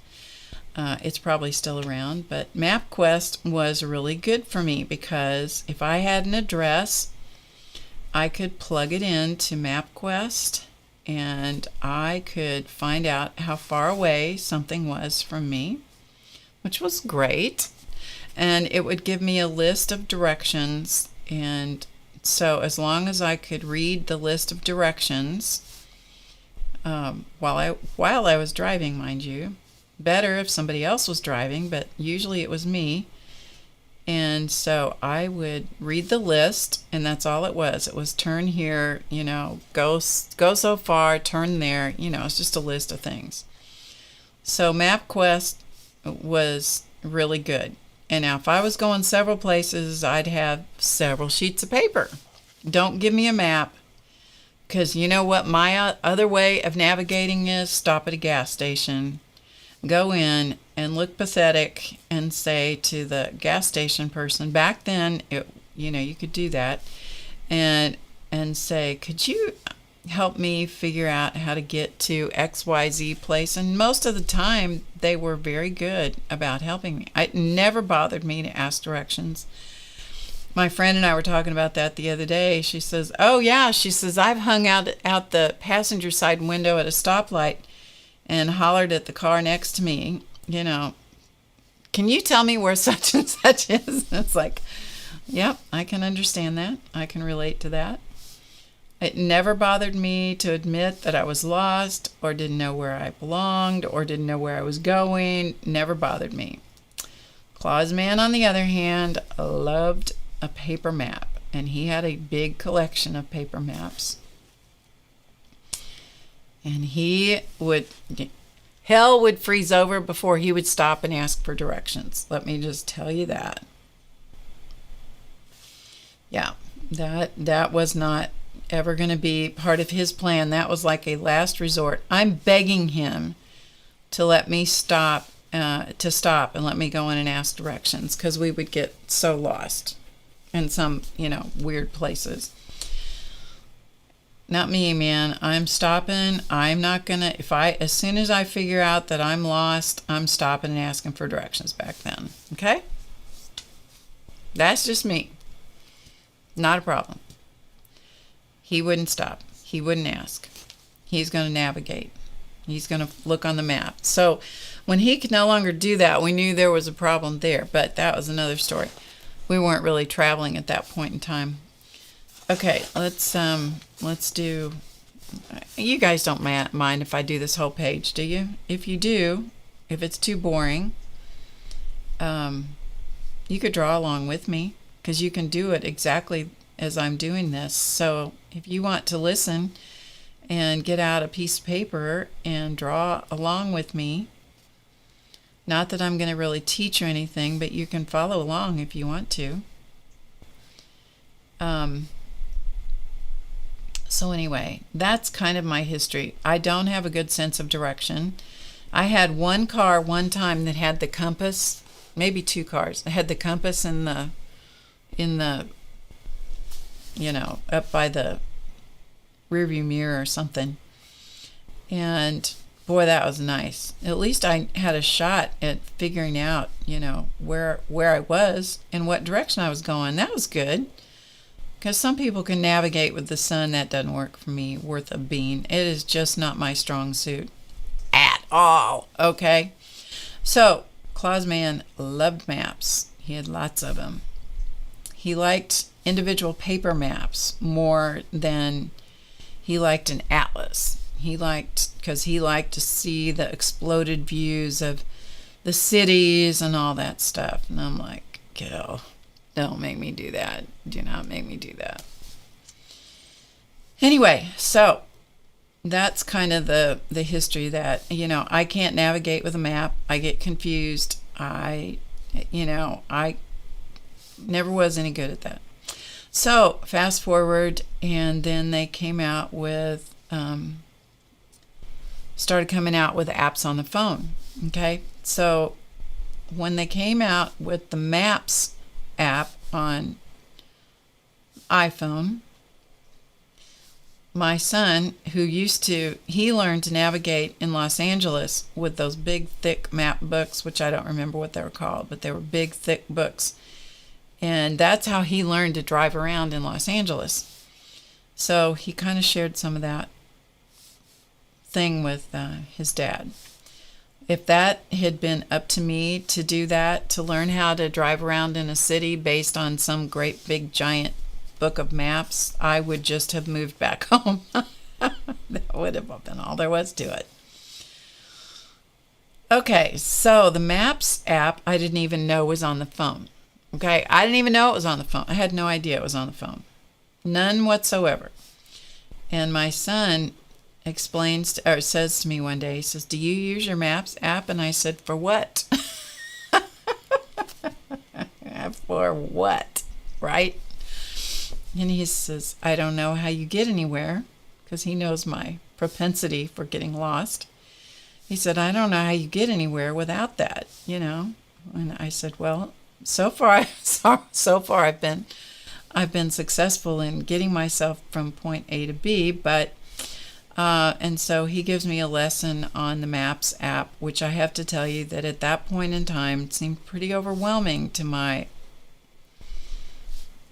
It's probably still around, but MapQuest was really good for me because if I had an address, I could plug it into MapQuest and I could find out how far away something was from me, which was great. And it would give me a list of directions. And so as long as I could read the list of directions while I was driving, mind you, better if somebody else was driving, but usually it was me. And so I would read the list, and that's all it was. It was turn here, go so far, turn there. It's just a list of things. So MapQuest was really good. And now if I was going several places, I'd have several sheets of paper. Don't give me a map, because you know what my other way of navigating is? Stop at a gas station, go in and look pathetic and say to the gas station person, back then, you could do that, and say, could you help me figure out how to get to XYZ place? And most of the time, they were very good about helping me. It never bothered me to ask directions. My friend and I were talking about that the other day. She says, oh yeah, she says, I've hung out the passenger side window at a stoplight and hollered at the car next to me, can you tell me where such and such is? It's like, yep, I can understand that. I can relate to that. It never bothered me to admit that I was lost or didn't know where I belonged or didn't know where I was going. Never bothered me. Claus Man, on the other hand, loved a paper map, and he had a big collection of paper maps. And hell would freeze over before he would stop and ask for directions. Let me just tell you that. Yeah, that was not ever going to be part of his plan. That was like a last resort. I'm begging him to let me stop and let me go in and ask directions, because we would get so lost in some, weird places. Not me, man. I'm stopping. I'm not going to, as soon as I figure out that I'm lost, I'm stopping and asking for directions back then. Okay? That's just me. Not a problem. He wouldn't stop. He wouldn't ask. He's going to navigate. He's going to look on the map. So when he could no longer do that, we knew there was a problem there, but that was another story. We weren't really traveling at that point in time. Okay, let's do, you guys don't mind if I do this whole page, do you? If you do, if it's too boring, you could draw along with me, because you can do it exactly as I'm doing this. So if you want to listen and get out a piece of paper and draw along with me, not that I'm going to really teach you anything, but you can follow along if you want to. So anyway, that's kind of my history. I don't have a good sense of direction. I had one car one time that had the compass, maybe two cars. It had the compass in the up by the rearview mirror or something. And boy, that was nice. At least I had a shot at figuring out, where I was and what direction I was going. That was good. Because some people can navigate with the sun. That doesn't work for me worth a bean. It is just not my strong suit at all. Okay? So, Claus Man loved maps. He had lots of them. He liked individual paper maps more than he liked an atlas. Because he liked to see the exploded views of the cities and all that stuff. And I'm like, Gil, don't make me do that. Do not make me do that. Anyway, so that's kind of the history that, I can't navigate with a map. I get confused. I never was any good at that. So fast forward, and then they came out with, started coming out with apps on the phone. Okay. So when they came out with the Maps app on iPhone, my son, he learned to navigate in Los Angeles with those big, thick map books, which I don't remember what they were called, but they were big, thick books. And that's how he learned to drive around in Los Angeles. So he kind of shared some of that thing with his dad. If that had been up to me to do that, to learn how to drive around in a city based on some great big giant book of maps, I would just have moved back home. That would have been all there was to it. Okay, so the Maps app I didn't even know was on the phone. Okay, I didn't even know it was on the phone. I had no idea it was on the phone. None whatsoever. And my son says to me one day, he says, "Do you use your Maps app?" And I said, "For what?" For what? Right? And he says, "I don't know how you get anywhere," because he knows my propensity for getting lost. He said, "I don't know how you get anywhere without that, And I said, "Well, so far I've been successful in getting myself from point A to B, but and so he gives me a lesson on the Maps app, which I have to tell you that at that point in time it seemed pretty overwhelming to my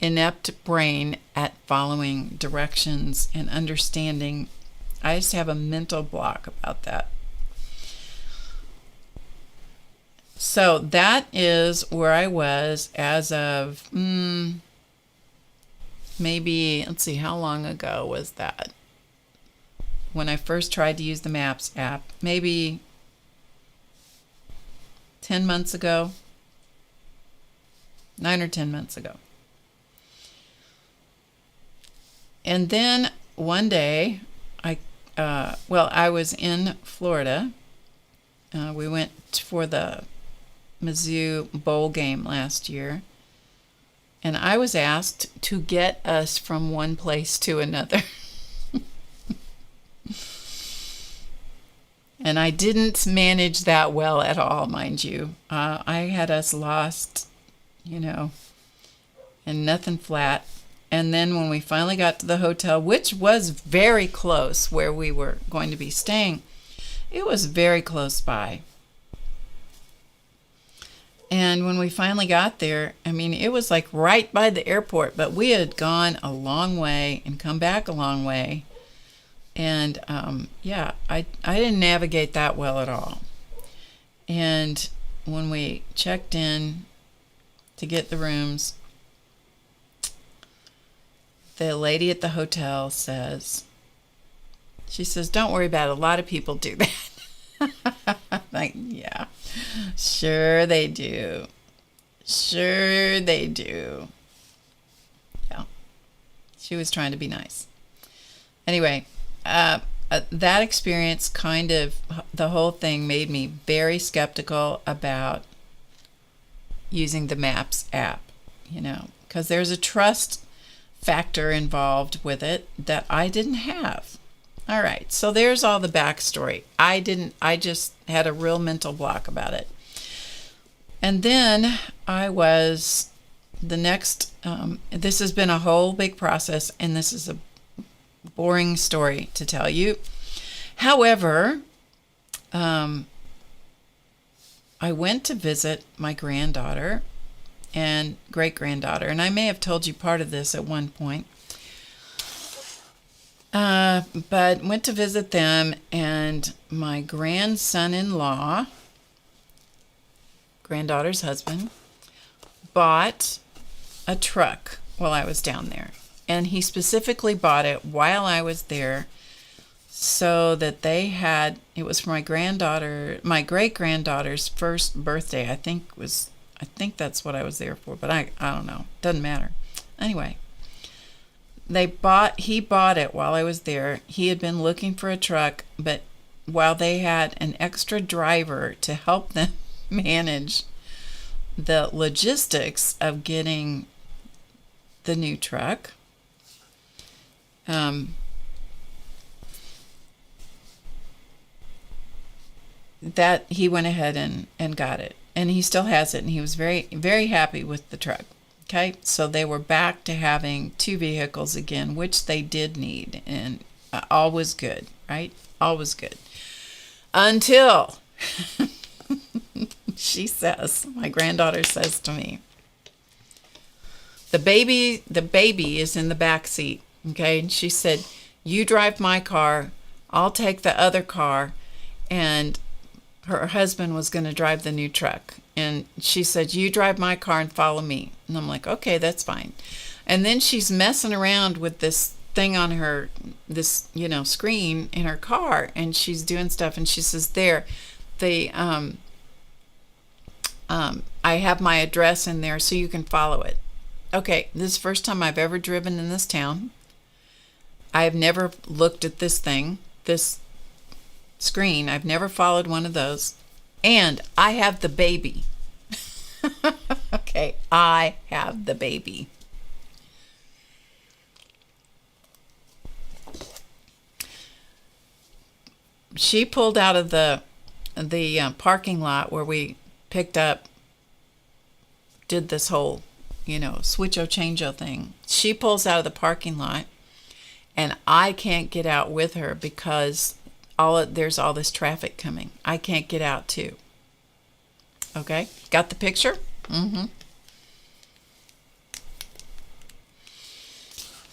inept brain at following directions and understanding. I just have a mental block about that. So that is where I was as of maybe, let's see, how long ago was that? When I first tried to use the Maps app, maybe 10 months ago, 9 or 10 months ago. And then one day, I was in Florida. We went for the Muse bowl game last year, and I was asked to get us from one place to another. And I didn't manage that well at all, mind you. I had us lost, and nothing flat. And then when we finally got to the hotel, which was very close where we were going to be staying, it was very close by. And when we finally got there, it was like right by the airport, but we had gone a long way and come back a long way. And I didn't navigate that well at all. And when we checked in to get the rooms, the lady at the hotel says, "Don't worry about it. A lot of people do that." Like, yeah, sure they do. Sure they do. Yeah. She was trying to be nice. Anyway, that experience the whole thing made me very skeptical about using the Maps app, because there's a trust factor involved with it that I didn't have. All right, so there's all the backstory. I just had a real mental block about it. And then this has been a whole big process, and this is a boring story to tell you. However, I went to visit my granddaughter and great-granddaughter. And I may have told you part of this at one point. But went to visit them, and my grandson-in-law, granddaughter's husband, bought a truck while I was down there. And he specifically bought it while I was there so that they had, it was for my great-granddaughter's first birthday. I think that's what I was there for, but I don't know. Doesn't matter. Anyway, he bought it while I was there. He had been looking for a truck, but while they had an extra driver to help them manage the logistics of getting the new truck, that he went ahead and got it, and he still has it, and he was very, very happy with the truck. Okay, so they were back to having two vehicles again, which they did need, and all was good, right? All was good until my granddaughter says to me, the baby is in the back seat. Okay, and she said, "You drive my car, I'll take the other car," and her husband was going to drive the new truck. And she said, "You drive my car and follow me." And I'm like, okay, that's fine. And then she's messing around with this thing on her, screen in her car, and she's doing stuff, and she says, I have my address in there so you can follow it. Okay, this is the first time I've ever driven in this town. I've never looked at this screen. I've never followed one of those. And I have the baby. Okay, I have the baby. She pulled out of the parking lot where we picked up, did this whole, switcho changeo thing. She pulls out of the parking lot, and I can't get out with her because there's all this traffic coming. I can't get out too. Okay, got the picture? Mm-hmm.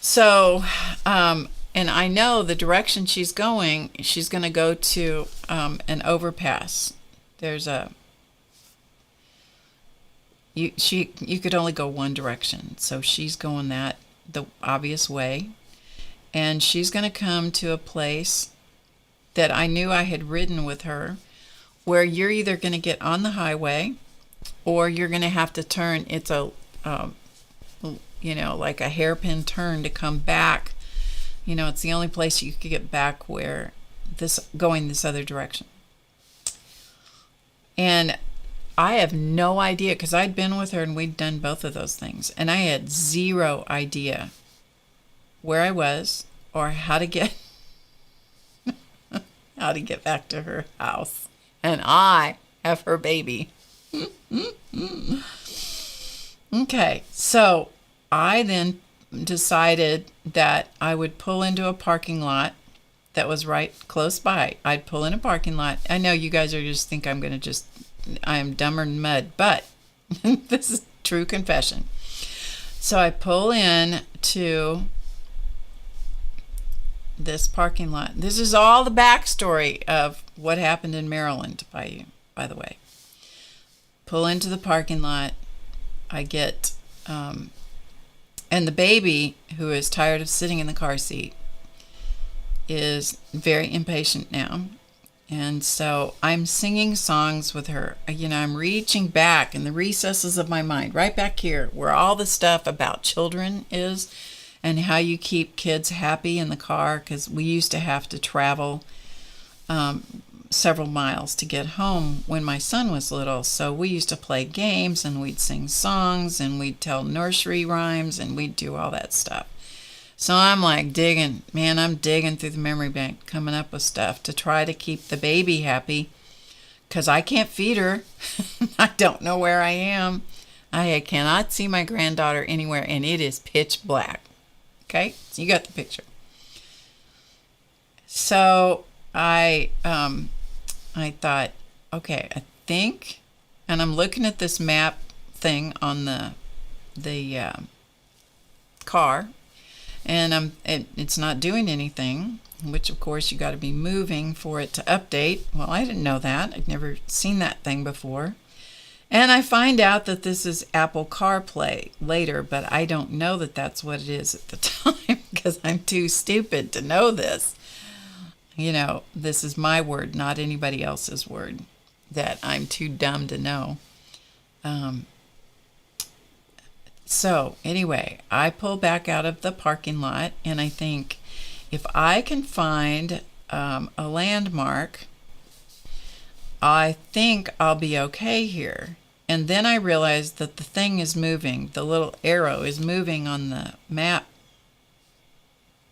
So, and I know the direction she's going to go to an overpass. There's you could only go one direction, so she's going the obvious way, and she's going to come to a place that I knew I had ridden with her, where you're either going to get on the highway or you're going to have to turn. It's like a hairpin turn to come back. It's the only place you could get back going this other direction. And I have no idea, because I'd been with her and we'd done both of those things, and I had zero idea where I was or how to get back to her house. And I have her baby. Okay, so I then decided that I would pull into a parking lot that was right close by. I'd pull in a parking lot. I know you guys are just think I am dumber than mud, but this is true confession. So I pull in to this parking lot. This is all the backstory of what happened in Maryland, by the way. Pull into the parking lot. I get, and the baby, who is tired of sitting in the car seat, is very impatient now. And so I'm singing songs with her. I'm reaching back in the recesses of my mind, right back here, where all the stuff about children is, and how you keep kids happy in the car, because we used to have to travel several miles to get home when my son was little. So we used to play games, and we'd sing songs, and we'd tell nursery rhymes, and we'd do all that stuff. So I'm like digging through the memory bank, coming up with stuff to try to keep the baby happy, because I can't feed her. I don't know where I am. I cannot see my granddaughter anywhere, and it is pitch black. Okay, so you got the picture. So I thought, okay, I think, and I'm looking at this map thing on the car, and it's not doing anything, which of course you got to be moving for it to update. Well, I didn't know that. I'd never seen that thing before. And I find out that this is Apple CarPlay later, but I don't know that that's what it is at the time because I'm too stupid to know this. You know, this is my word, not anybody else's word, that I'm too dumb to know. So anyway, I pull back out of the parking lot and I think, if I can find a landmark, I think I'll be okay here. And then I realized that the thing is moving. The little arrow is moving on the map,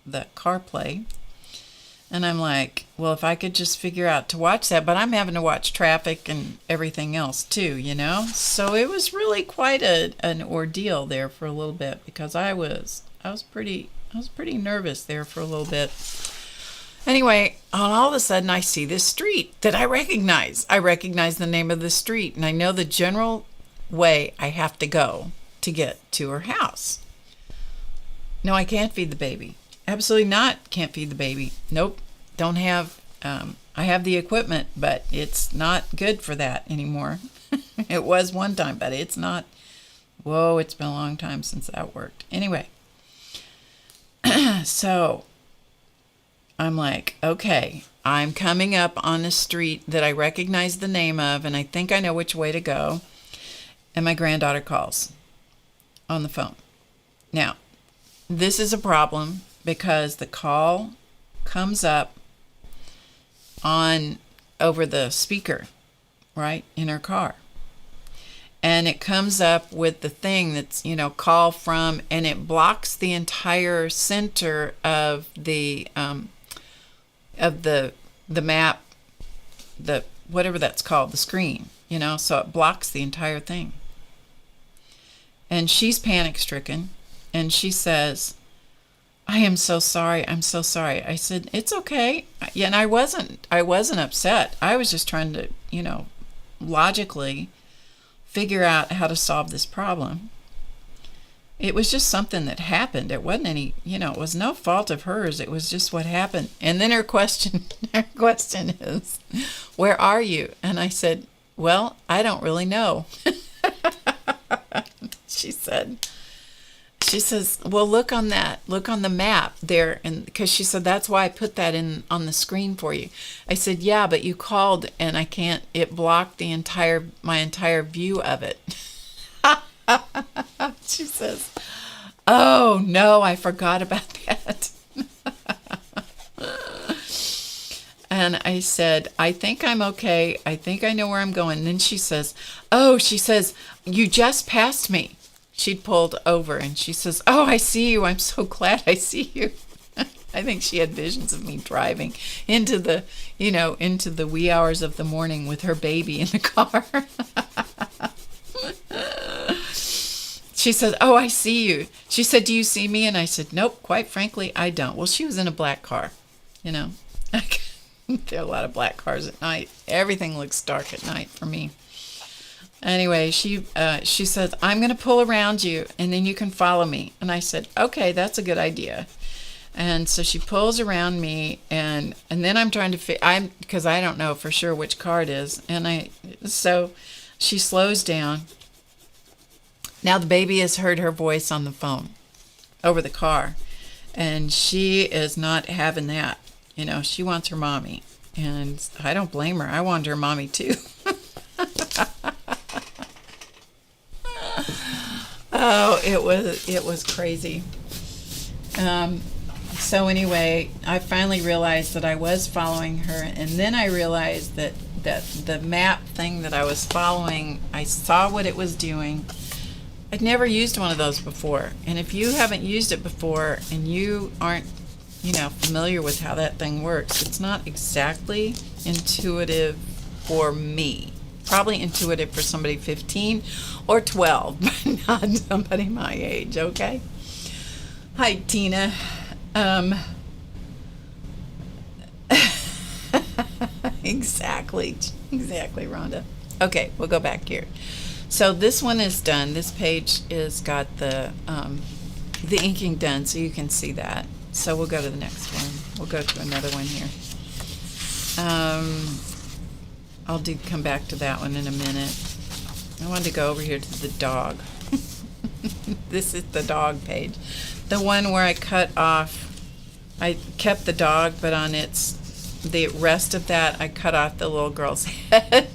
the CarPlay. And I'm like, well, if I could just figure out to watch that, but I'm having to watch traffic and everything else too, you know? So it was really quite an ordeal there for a little bit because I was pretty nervous there for a little bit. Anyway, all of a sudden I see this street that I recognize. I recognize the name of the street, and I know the general way I have to go to get to her house. No, I can't feed the baby. Absolutely not. Can't feed the baby. Nope. Don't have, I have the equipment, but it's not good for that anymore. It was one time, but it's not. Whoa, it's been a long time since that worked. Anyway. So I'm like, okay, I'm coming up on a street that I recognize the name of, and I think I know which way to go. And my granddaughter calls on the phone. Now, this is a problem because the call comes up over the speaker, right, in her car. And it comes up with the thing that's, you know, call from, and it blocks the entire center of the map, the whatever that's called, the screen, you know, so it blocks the entire thing. And she's panic stricken, and she says, I am so sorry. I'm so sorry. I said, it's okay. Yeah, and I wasn't upset. I was just trying to, you know, logically figure out how to solve this problem. It was just something that happened. It wasn't any, you know, it was no fault of hers. It was just what happened. And then her question is, where are you? And I said, well, I don't really know. She says, well, look on the map there. And because she said, that's why I put that in on the screen for you. I said, yeah, but you called and I can't, it blocked my entire view of it. She says, oh no, I forgot about that. And I said, I think I'm okay. I think I know where I'm going. And then she says, you just passed me. She'd pulled over and she says, oh, I see you. I'm so glad I see you. I think she had visions of me driving into the wee hours of the morning with her baby in the car. She said, oh, I see you. She said, do you see me? And I said, nope, quite frankly, I don't. Well, she was in a black car, you know. There are a lot of black cars at night. Everything looks dark at night for me. Anyway, she says, I'm going to pull around you and then you can follow me. And I said, okay, that's a good idea. And so she pulls around me and then I'm trying to because I don't know for sure which car it is. So she slows down. Now the baby has heard her voice on the phone over the car, and she is not having that. You know, she wants her mommy, and I don't blame her. I want her mommy too. Oh, it was crazy. So anyway, I finally realized that I was following her, and then I realized that the map thing that I was following, I saw what it was doing. I'd never used one of those before, and if you haven't used it before and you aren't, you know, familiar with how that thing works, it's not exactly intuitive for me. Probably intuitive for somebody 15 or 12, but not somebody my age, okay? Hi, Tina. Exactly, Rhonda. Okay, we'll go back here. So this one is done. This page is got the inking done, so you can see that. So we'll go to the next one. We'll go to another one here. I'll come back to that one in a minute. I wanted to go over here to the dog. This is the dog page. The one where I cut off, I kept the dog, but on the rest of that, I cut off the little girl's head.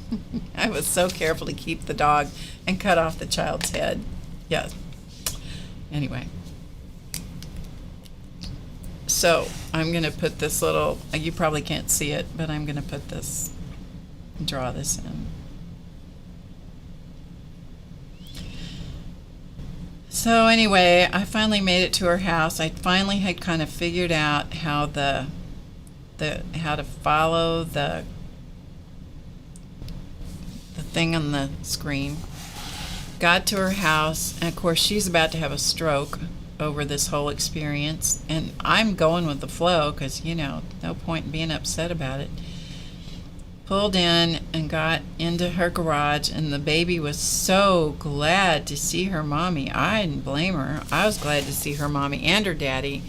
I was so careful to keep the dog and cut off the child's head. Yeah. Anyway. So I'm going to put this little, you probably can't see it, but I'm going to put this, draw this in. So anyway, I finally made it to her house. I finally had kind of figured out how how to follow the thing on the screen. Got to her house, and of course she's about to have a stroke over this whole experience, and I'm going with the flow because, you know, no point in being upset about it. Pulled in and got into her garage, and the baby was so glad to see her mommy. I didn't blame her. I was glad to see her mommy and her daddy.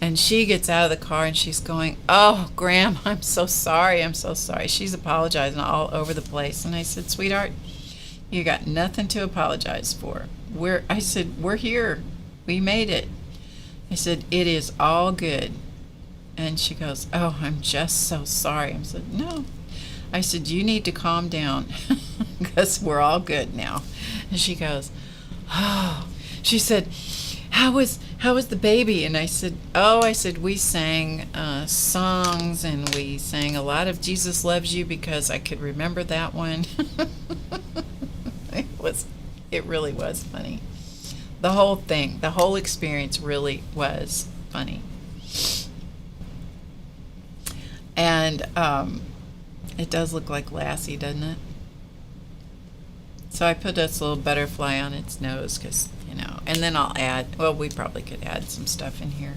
And she gets out of the car and she's going, "Oh, Graham, I'm so sorry. I'm so sorry." She's apologizing all over the place. And I said, "Sweetheart, you got nothing to apologize for. I said, we're here. We made it." I said, "It is all good." And she goes, "Oh, I'm just so sorry." I said, "No." I said, "You need to calm down because we're all good now." And she goes, "Oh." She said, how was the baby?" And I said, we sang songs, and we sang a lot of Jesus Loves You because I could remember that one. It really was funny. The whole thing, the whole experience really was funny. And it does look like Lassie, doesn't it? So I put this little butterfly on its nose because, you know, and then I'll add, well, we probably could add some stuff in here.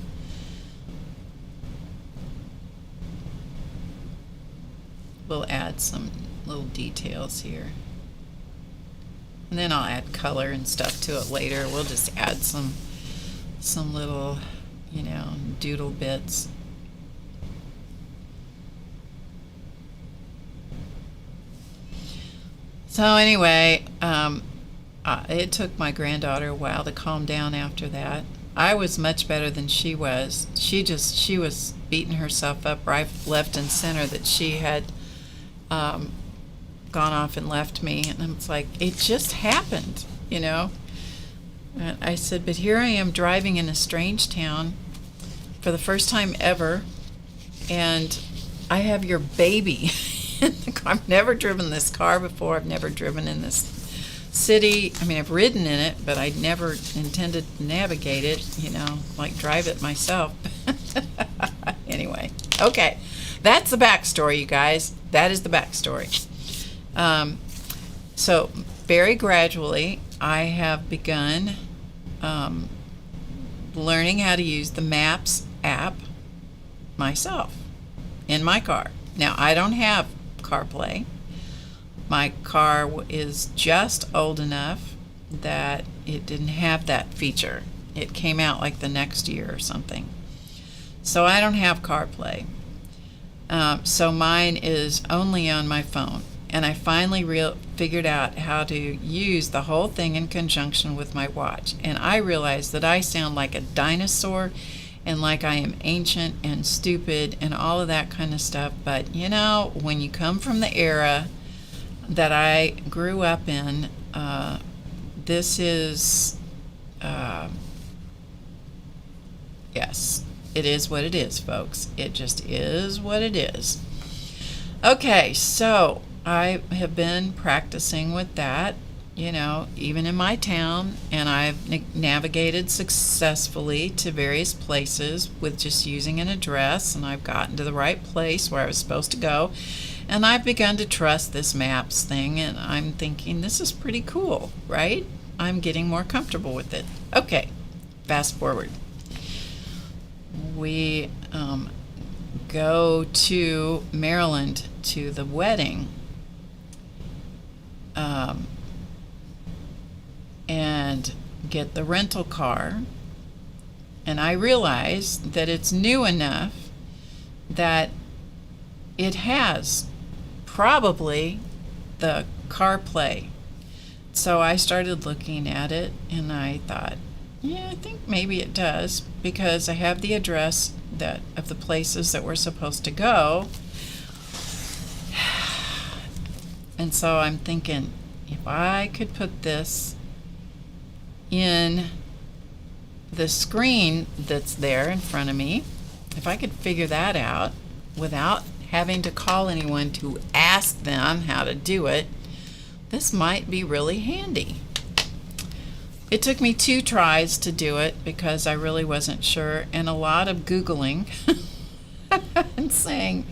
We'll add some little details here. And then I'll add color and stuff to it later. We'll just add some little, you know, doodle bits. So anyway, it took my granddaughter a while to calm down after that. I was much better than she was. She was beating herself up right, left, and center that she had gone off and left me. And it's like, it just happened, you know. And I said, but here I am driving in a strange town for the first time ever, and I have your baby. I've never driven this car before. I've never driven in this city. I mean, I've ridden in it, but I never intended to navigate it, you know, like drive it myself. Anyway, okay. That's the backstory, you guys. That is the backstory. So very gradually, I have begun learning how to use the Maps app myself in my car. Now, I don't have CarPlay. My car is just old enough that it didn't have that feature. It came out like the next year or something. So I don't have CarPlay. So mine is only on my phone. And I finally figured out how to use the whole thing in conjunction with my watch. And I realized that I sound like a dinosaur and like I am ancient and stupid and all of that kind of stuff. But, you know, when you come from the era that I grew up in, this is, yes, it is what it is, folks. It just is what it is. Okay, so I have been practicing with that, you know, even in my town, and I've navigated successfully to various places with just using an address, and I've gotten to the right place where I was supposed to go, and I've begun to trust this Maps thing, and I'm thinking this is pretty cool, right? I'm getting more comfortable with it. Okay, fast forward. We go to Maryland to the wedding. and get the rental car, and I realized that it's new enough that it has probably the CarPlay. So I started looking at it and I thought, yeah, I think maybe it does, because I have the address of the places that we're supposed to go. And so I'm thinking, if I could put this in the screen that's there in front of me, if I could figure that out without having to call anyone to ask them how to do it, this might be really handy. It took me 2 tries to do it because I really wasn't sure, and a lot of Googling and saying,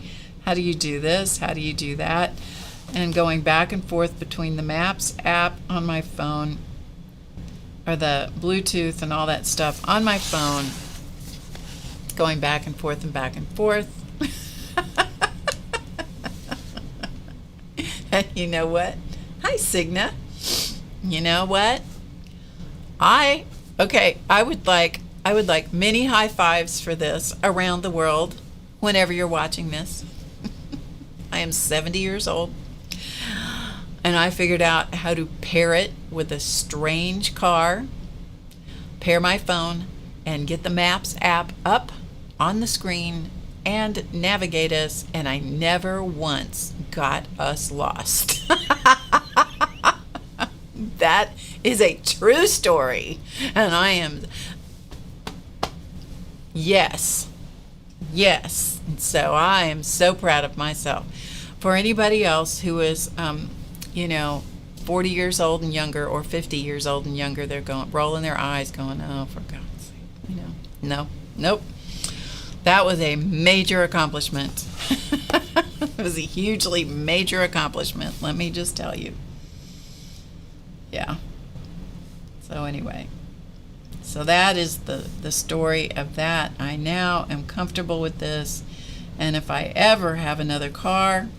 how do you do this? How do you do that? And going back and forth between the Maps app on my phone, or the Bluetooth and all that stuff on my phone, going back and forth and back and forth. And you know what? Hi, Cigna. You know what? I would like many high fives for this around the world whenever you're watching this. I am 70 years old, and I figured out how to pair it with a strange car, pair my phone, and get the Maps app up on the screen and navigate us, and I never once got us lost. That is a true story, and I am, yes. And so I am so proud of myself. For anybody else who is, 40 years old and younger, or 50 years old and younger, they're rolling their eyes, going, "Oh, for God's sake!" Nope. That was a major accomplishment. It was a hugely major accomplishment. Let me just tell you. Yeah. So anyway, so that is the story of that. I now am comfortable with this, and if I ever have another car,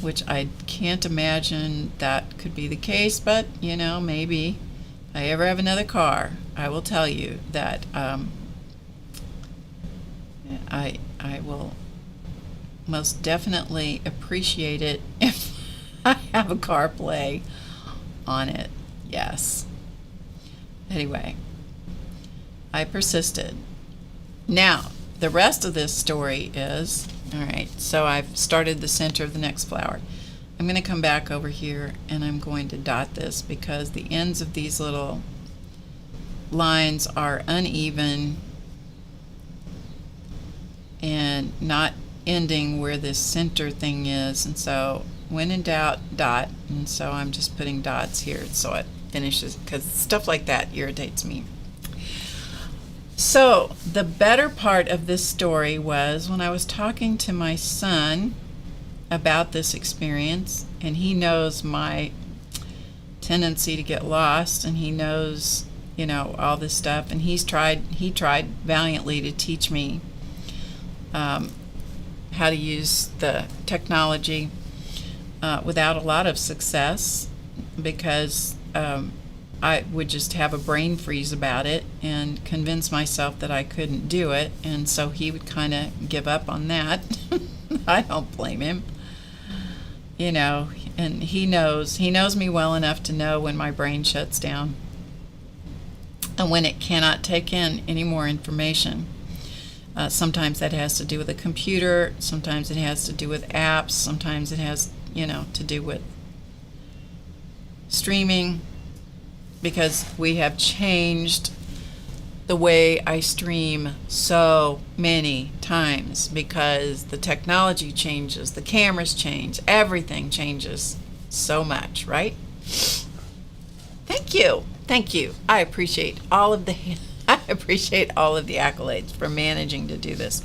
which I can't imagine that could be the case, but maybe if I ever have another car, I will tell you that I will most definitely appreciate it if I have a CarPlay on it. Yes. Anyway, I persisted. Now, the rest of this story is, all right, so I've started the center of the next flower. I'm going to come back over here and I'm going to dot this because the ends of these little lines are uneven and not ending where this center thing is, and so when in doubt, dot. And so I'm just putting dots here so it finishes, because stuff like that irritates me. So the better part of this story was when I was talking to my son about this experience, and he knows my tendency to get lost, and he knows all this stuff, and he tried valiantly to teach me how to use the technology without a lot of success, because I would just have a brain freeze about it and convince myself that I couldn't do it, and so he would kind of give up on that. I don't blame him, and he knows me well enough to know when my brain shuts down and when it cannot take in any more information. Sometimes that has to do with a computer, sometimes it has to do with apps, sometimes it has to do with streaming, because we have changed the way I stream so many times, because the technology changes, the cameras change, everything changes so much, right? Thank you. I appreciate all of the accolades for managing to do this.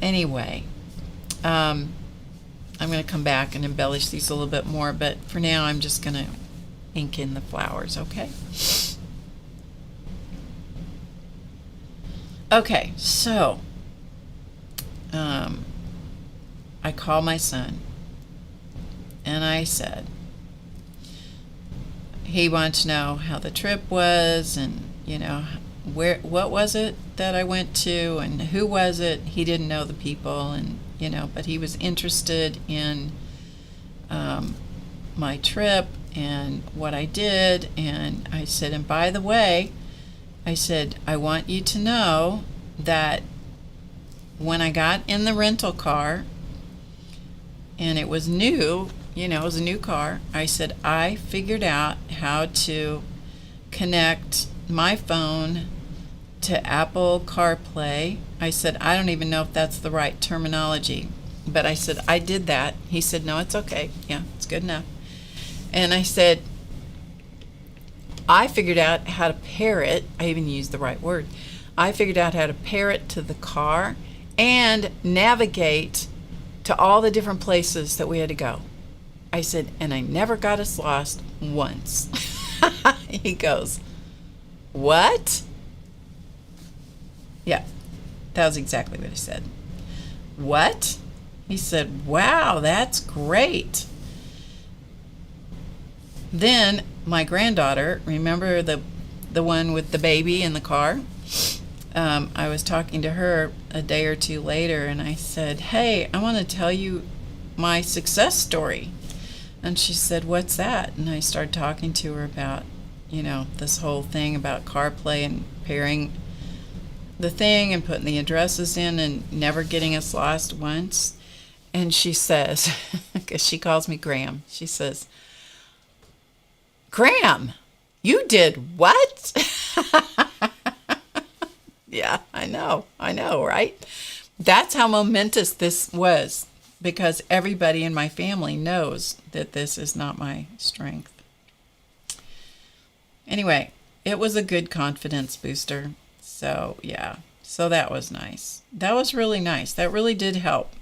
Anyway, I'm going to come back and embellish these a little bit more, but for now I'm just going to ink in the flowers, okay? Okay, so I call my son and I said, he wanted to know how the trip was, and what was it that I went to, and who was it. He didn't know the people, and but he was interested in my trip and what I did. And I said, and by the way, I said, I want you to know that when I got in the rental car and it was new, it was a new car, I said, I figured out how to connect my phone to Apple CarPlay. I said, I don't even know if that's the right terminology, but I said, I did that. He said, no, it's okay. Yeah, it's good enough. And I said, I figured out how to pair it. I even used the right word. I figured out how to pair it to the car and navigate to all the different places that we had to go. I said, and I never got us lost once. He goes, what? Yeah, that was exactly what he said. What? He said, wow, that's great. Then my granddaughter, remember the one with the baby in the car? I was talking to her a day or two later, and I said, hey, I want to tell you my success story. And she said, what's that? And I started talking to her about, this whole thing about CarPlay and pairing the thing and putting the addresses in and never getting us lost once. And she says, because she calls me Graham, she says, Graham, you did what? Yeah, I know, right? That's how momentous this was, because everybody in my family knows that this is not my strength. Anyway, it was a good confidence booster. So, yeah, so that was nice. That was really nice. That really did help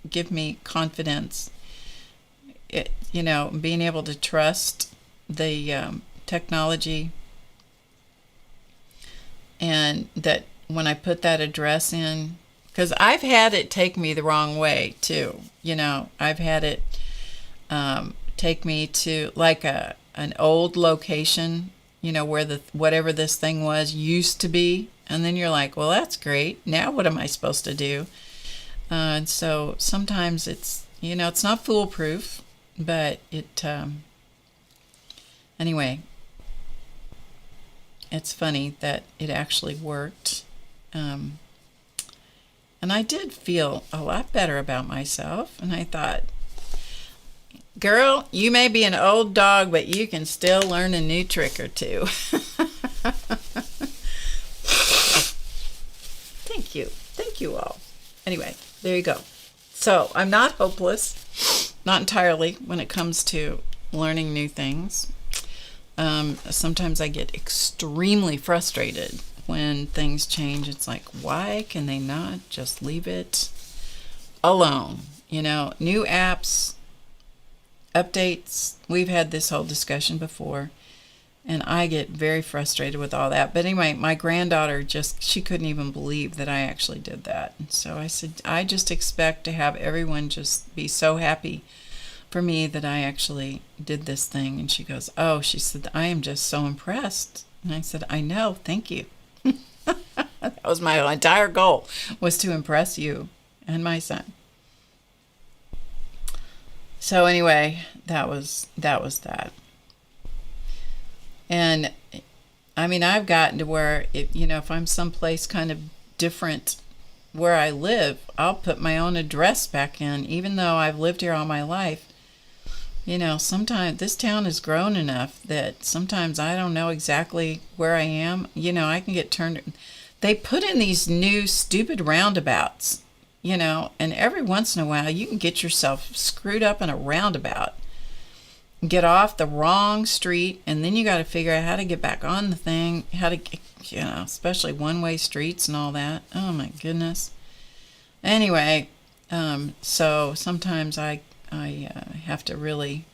give me confidence. Being able to trust the technology, and that when I put that address in, because I've had it take me the wrong way too. I've had it take me to like an old location, where whatever this thing was used to be, and then you're like, well, that's great. Now what am I supposed to do? And so sometimes it's it's not foolproof, but it anyway. It's funny that it actually worked. And I did feel a lot better about myself. And I thought, girl, you may be an old dog, but you can still learn a new trick or two. Thank you. Thank you all. Anyway, there you go. So I'm not hopeless, not entirely, when it comes to learning new things. Sometimes I get extremely frustrated when things change. It's like, why can they not just leave it alone? New apps, updates. We've had this whole discussion before, and I get very frustrated with all that. But anyway, my granddaughter she couldn't even believe that I actually did that. And so I said, I just expect to have everyone just be so happy for me that I actually did this thing. And she goes, oh, she said, I am just so impressed. And I said, I know, thank you. That was my entire goal, was to impress you and my son. So anyway, that was that. And I mean, I've gotten to where if I'm someplace kind of different where I live, I'll put my own address back in, even though I've lived here all my life. Sometimes this town has grown enough that sometimes I don't know exactly where I am. I can get turned. They put in these new stupid roundabouts, and every once in a while you can get yourself screwed up in a roundabout, get off the wrong street, and then you got to figure out how to get back on the thing, how to, especially one-way streets and all that. Oh my goodness. Anyway, so sometimes I have to really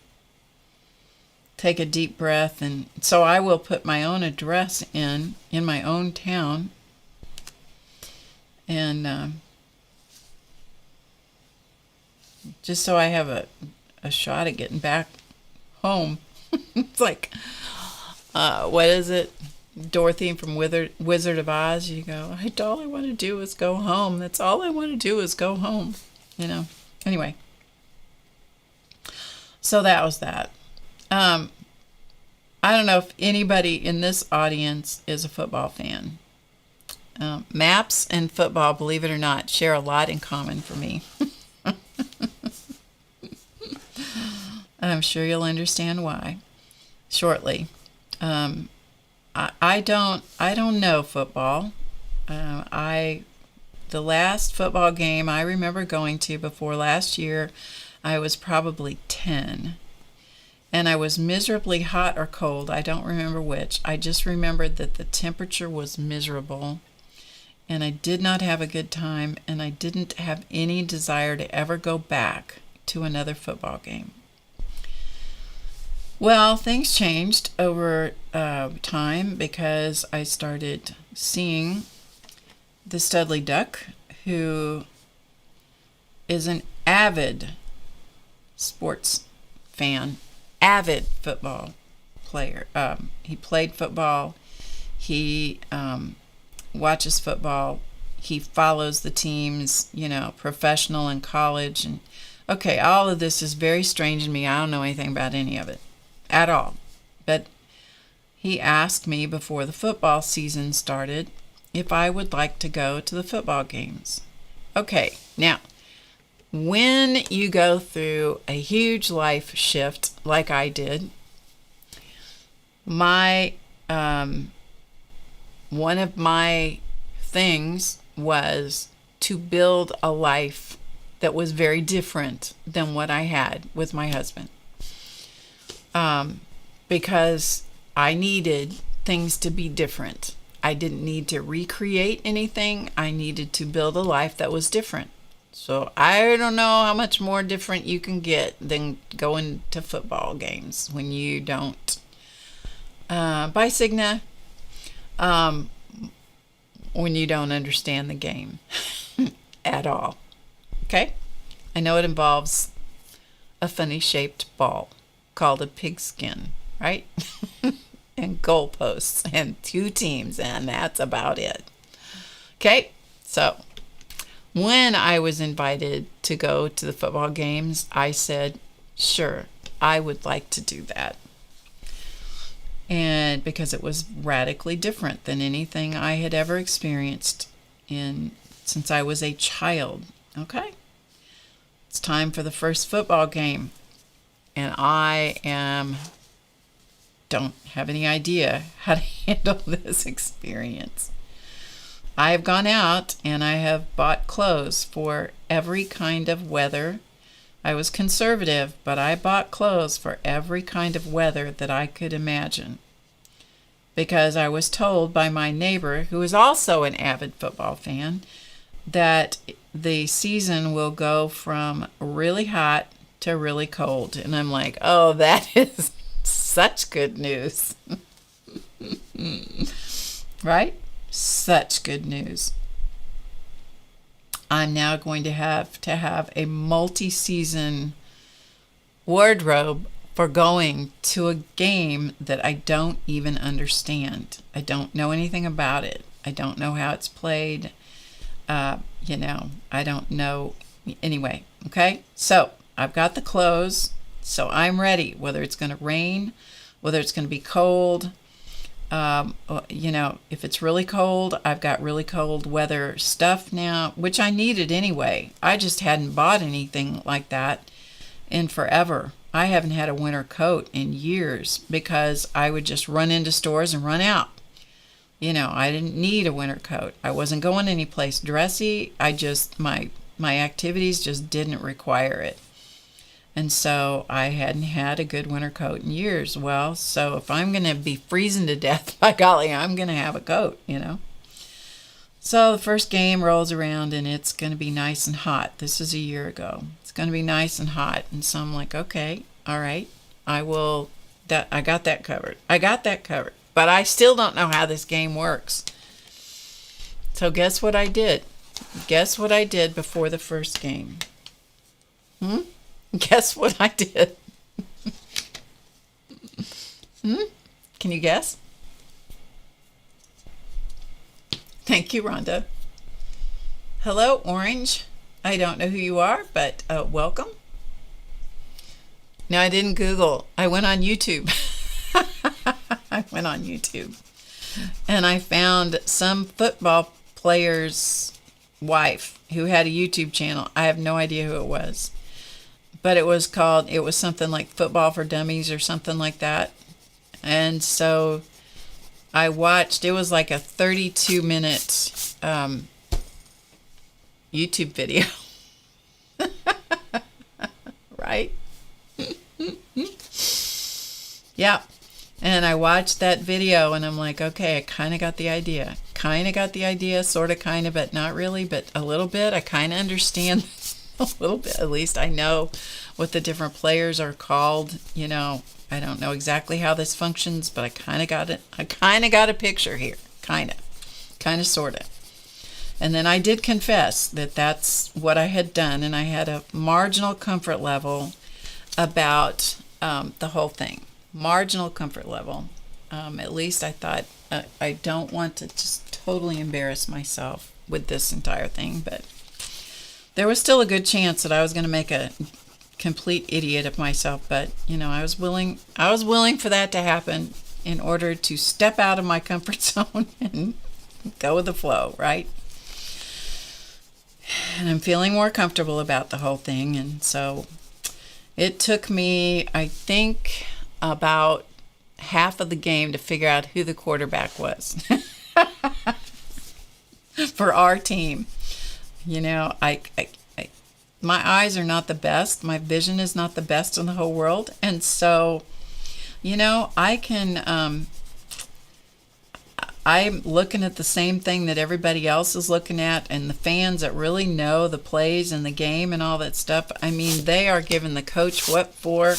take a deep breath, and so I will put my own address in my own town, and just so I have a shot at getting back home. It's like, what is it? Dorothy from Wizard of Oz. You go, all I want to do is go home. That's all I want to do is go home. Anyway. So that was that. I don't know if anybody in this audience is a football fan. Maps and football, believe it or not, share a lot in common for me. I'm sure you'll understand why shortly. I don't know football. The last football game I remember going to before last year, I was probably 10. And I was miserably hot or cold. I don't remember which. I just remembered that the temperature was miserable. And I did not have a good time. And I didn't have any desire to ever go back to another football game. Well, things changed over time because I started seeing the Studley Duck, who is an avid sports fan, avid football player. He played football. He watches football. He follows the teams, professional and college. And okay, all of this is very strange to me. I don't know anything about any of it at all. But he asked me before the football season started if I would like to go to the football games. Okay, now, when you go through a huge life shift like I did, one of my things was to build a life that was very different than what I had with my husband. Because I needed things to be different. I didn't need to recreate anything. I needed to build a life that was different. So I don't know how much more different you can get than going to football games when you don't. Bye, Cigna. When you don't understand the game at all. Okay? I know it involves a funny shaped ball called a pigskin, right? And goalposts and 2 teams, and that's about it. Okay? So when I was invited to go to the football games, I said, sure, I would like to do that. And because it was radically different than anything I had ever experienced since I was a child. Okay? It's time for the first football game. And I don't have any idea how to handle this experience. I have gone out and I have bought clothes for every kind of weather. I was conservative, but I bought clothes for every kind of weather that I could imagine. Because I was told by my neighbor, who is also an avid football fan, that the season will go from really hot to really cold. And I'm like, oh, that is such good news. Right? Such good news. I'm now going to have a multi-season wardrobe for going to a game that I don't even understand. I don't know anything about it. I don't know how it's played. I don't know. Anyway, okay? So I've got the clothes, so I'm ready, whether it's going to rain, whether it's going to be cold. If it's really cold, I've got really cold weather stuff now, which I needed anyway. I just hadn't bought anything like that in forever. I haven't had a winter coat in years because I would just run into stores and run out. I didn't need a winter coat. I wasn't going anyplace dressy. My activities just didn't require it. And so I hadn't had a good winter coat in years. Well, so if I'm going to be freezing to death, by golly, I'm going to have a coat, So the first game rolls around and it's going to be nice and hot. This is a year ago. It's going to be nice and hot. And so I'm like, okay, all right, I got that covered. But I still don't know how this game works. So guess what I did? Guess what I did before the first game? Guess what I did? Can you guess? Thank you, Rhonda. Hello, Orange. I don't know who you are, but welcome. No, I didn't Google. I went on YouTube. I went on YouTube. And I found some football player's wife who had a YouTube channel. I have no idea who it was. But it was something like Football for Dummies or something like that. And so I watched, it was like a 32-minute YouTube video. Right? Yeah. And I watched that video and I'm like, okay, I kind of got the idea. Sort of, kind of, but not really, but a little bit. I kind of understand a little bit. At least I know what the different players are called. You know, I don't know exactly how this functions, but I kind of got it. I kind of got a picture here. Kind of, sort of. And then I did confess that that's what I had done, and I had a marginal comfort level about the whole thing. Marginal comfort level. At least I thought I don't want to just totally embarrass myself with this entire thing, but there was still a good chance that I was going to make a complete idiot of myself. But you know, I was willing for that to happen in order to step out of my comfort zone and go with the flow, right? And I'm feeling more comfortable about the whole thing. And so it took me, I think, about half of the game to figure out who the quarterback was for our team. You know, my eyes are not the best. My vision is not the best in the whole world. And so, you know, I'm looking at the same thing that everybody else is looking at, and the fans that really know the plays and the game and all that stuff, I mean, they are giving the coach what for,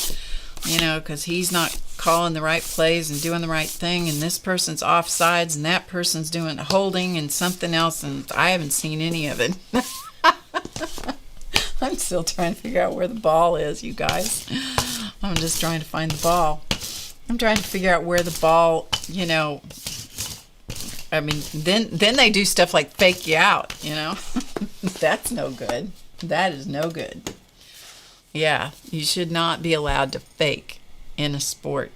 you know, because he's not calling the right plays and doing the right thing, and this person's offsides and that person's doing holding and something else, and I haven't seen any of it. I'm still trying to figure out where the ball is, you guys. I'm just trying to find the ball. I'm trying to figure out where the ball, you know, I mean, then they do stuff like fake you out, you know. That's no good. That is no good. Yeah, you should not be allowed to fake in a sport.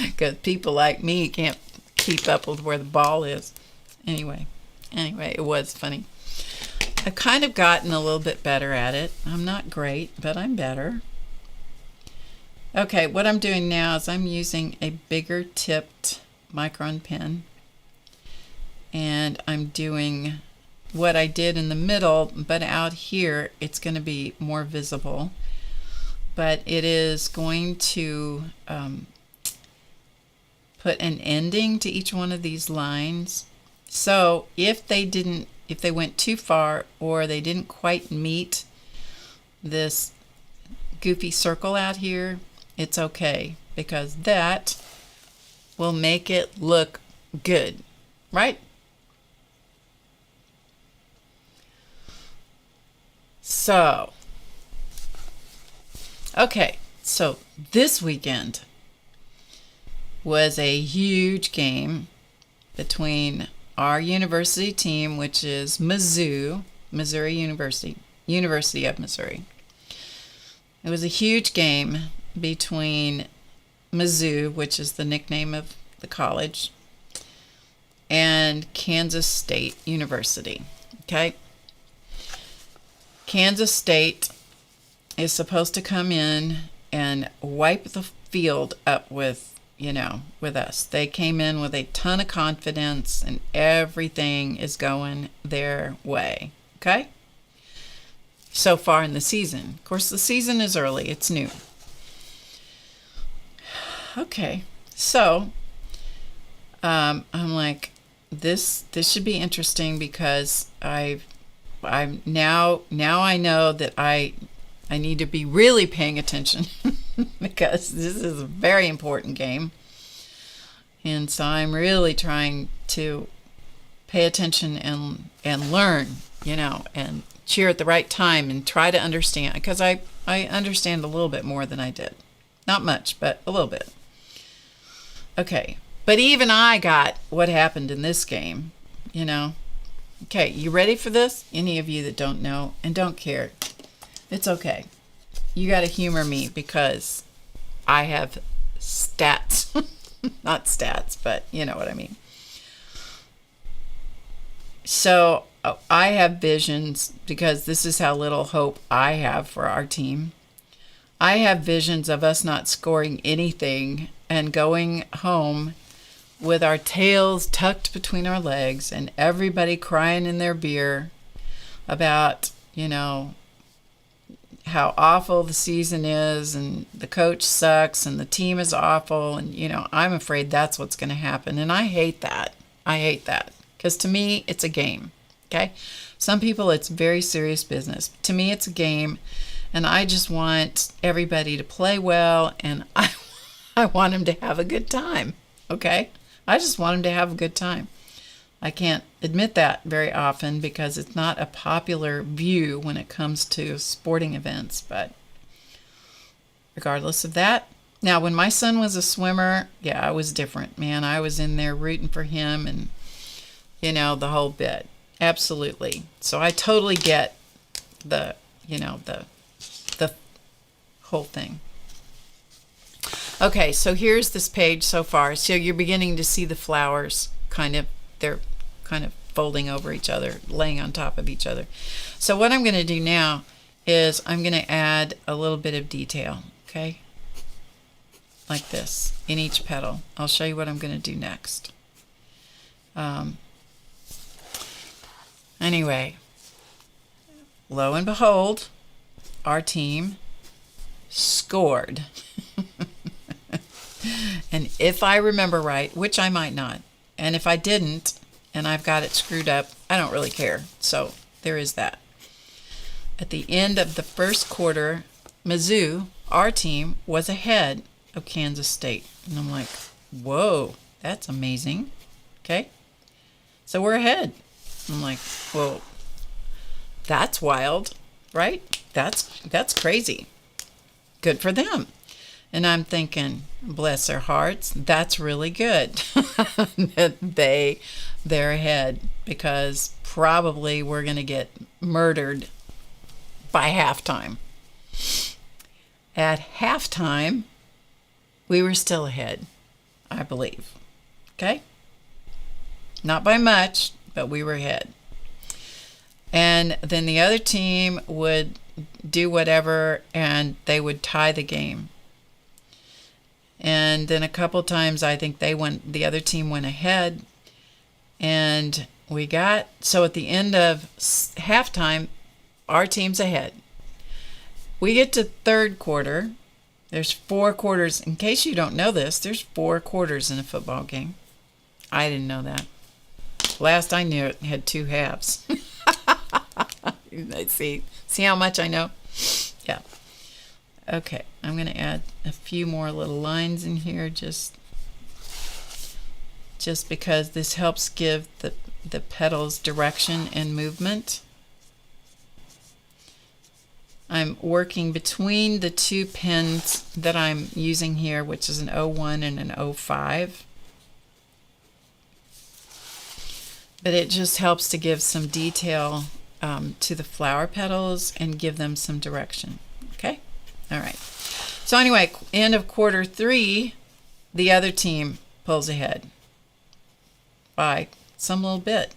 Because people like me can't keep up with where the ball is. Anyway, it was funny. I've kind of gotten a little bit better at it. I'm not great, but I'm better. Okay, what I'm doing now is I'm using a bigger tipped micron pen, and I'm doing what I did in the middle, but out here it's going to be more visible, but it is going to put an ending to each one of these lines. So if they went too far or they didn't quite meet this goofy circle out here, it's okay, because that will make it look good, right? So, okay, so this weekend was a huge game between our university team, which is Mizzou, Missouri University of Missouri. It was a huge game between Mizzou, which is the nickname of the college, and Kansas State University. Okay? Kansas State is supposed to come in and wipe the field up with us. They came in with a ton of confidence and everything is going their way. Okay? So far in the season. Of course, the season is early. It's new. Okay, so I'm like, this should be interesting, because I'm now I know that I need to be really paying attention because this is a very important game, and so I'm really trying to pay attention and learn, you know, and cheer at the right time and try to understand, because I understand a little bit more than I did. Not much, but a little bit. Okay, but even I got what happened in this game, you know. Okay, you ready for this? Any of you that don't know and don't care, it's okay. You got to humor me because I have stats. Not stats, but you know what I mean. So I have visions because this is how little hope I have for our team. I have visions of us not scoring anything and going home with our tails tucked between our legs and everybody crying in their beer about, you know, how awful the season is and the coach sucks and the team is awful. And, you know, I'm afraid that's what's going to happen. And I hate that. I hate that because to me, it's a game. Okay. Some people, it's very serious business. To me, it's a game. And I just want everybody to play well. And I want them to have a good time. Okay. I just want them to have a good time. I can't admit that very often because it's not a popular view when it comes to sporting events, but regardless of that. Now, when my son was a swimmer, yeah, I was different, man. I was in there rooting for him and, you know, the whole bit. Absolutely. So I totally get the, you know, the whole thing. Okay, so here's this page so far. So you're beginning to see the flowers they're kind of folding over each other, laying on top of each other. So what I'm going to do now is I'm going to add a little bit of detail, okay? Like this in each petal. I'll show you what I'm going to do next. Anyway, lo and behold, our team scored. And if I remember right, which I might not, and if I didn't, and I've got it screwed up, I don't really care. So there is that. At the end of the first quarter, Mizzou, our team, was ahead of Kansas State. And I'm like, whoa, that's amazing. Okay. So we're ahead. I'm like, well, that's wild, right? That's crazy. Good for them. And I'm thinking, bless their hearts, that's really good that they're ahead because probably we're going to get murdered by halftime. At halftime, we were still ahead, I believe. Okay? Not by much, but we were ahead. And then the other team would do whatever and they would tie the game. And then a couple times I think the other team went ahead and so at the end of halftime, our team's ahead. We get to third quarter. There's 4 quarters. In case you don't know this, there's 4 quarters in a football game. I didn't know that. Last I knew it had 2 halves. See how much I know? Yeah. Okay, I'm going to add a few more little lines in here just because this helps give the petals direction and movement. I'm working between the 2 pens that I'm using here, which is an 01 and an 05. But it just helps to give some detail to the flower petals and give them some direction. Okay? All right. So anyway, end of quarter 3, the other team pulls ahead by some little bit.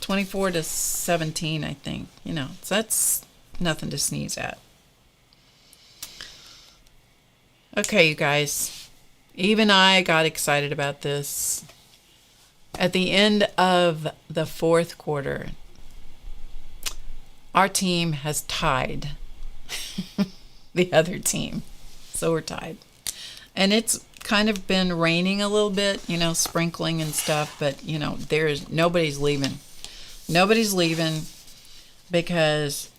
24-17, I think. You know, so that's nothing to sneeze at. Okay, you guys. Even I got excited about this. At the end of the 4th quarter, our team has tied the other team. So we're tied. And it's kind of been raining a little bit, you know, sprinkling and stuff, but you know, nobody's leaving. Nobody's leaving because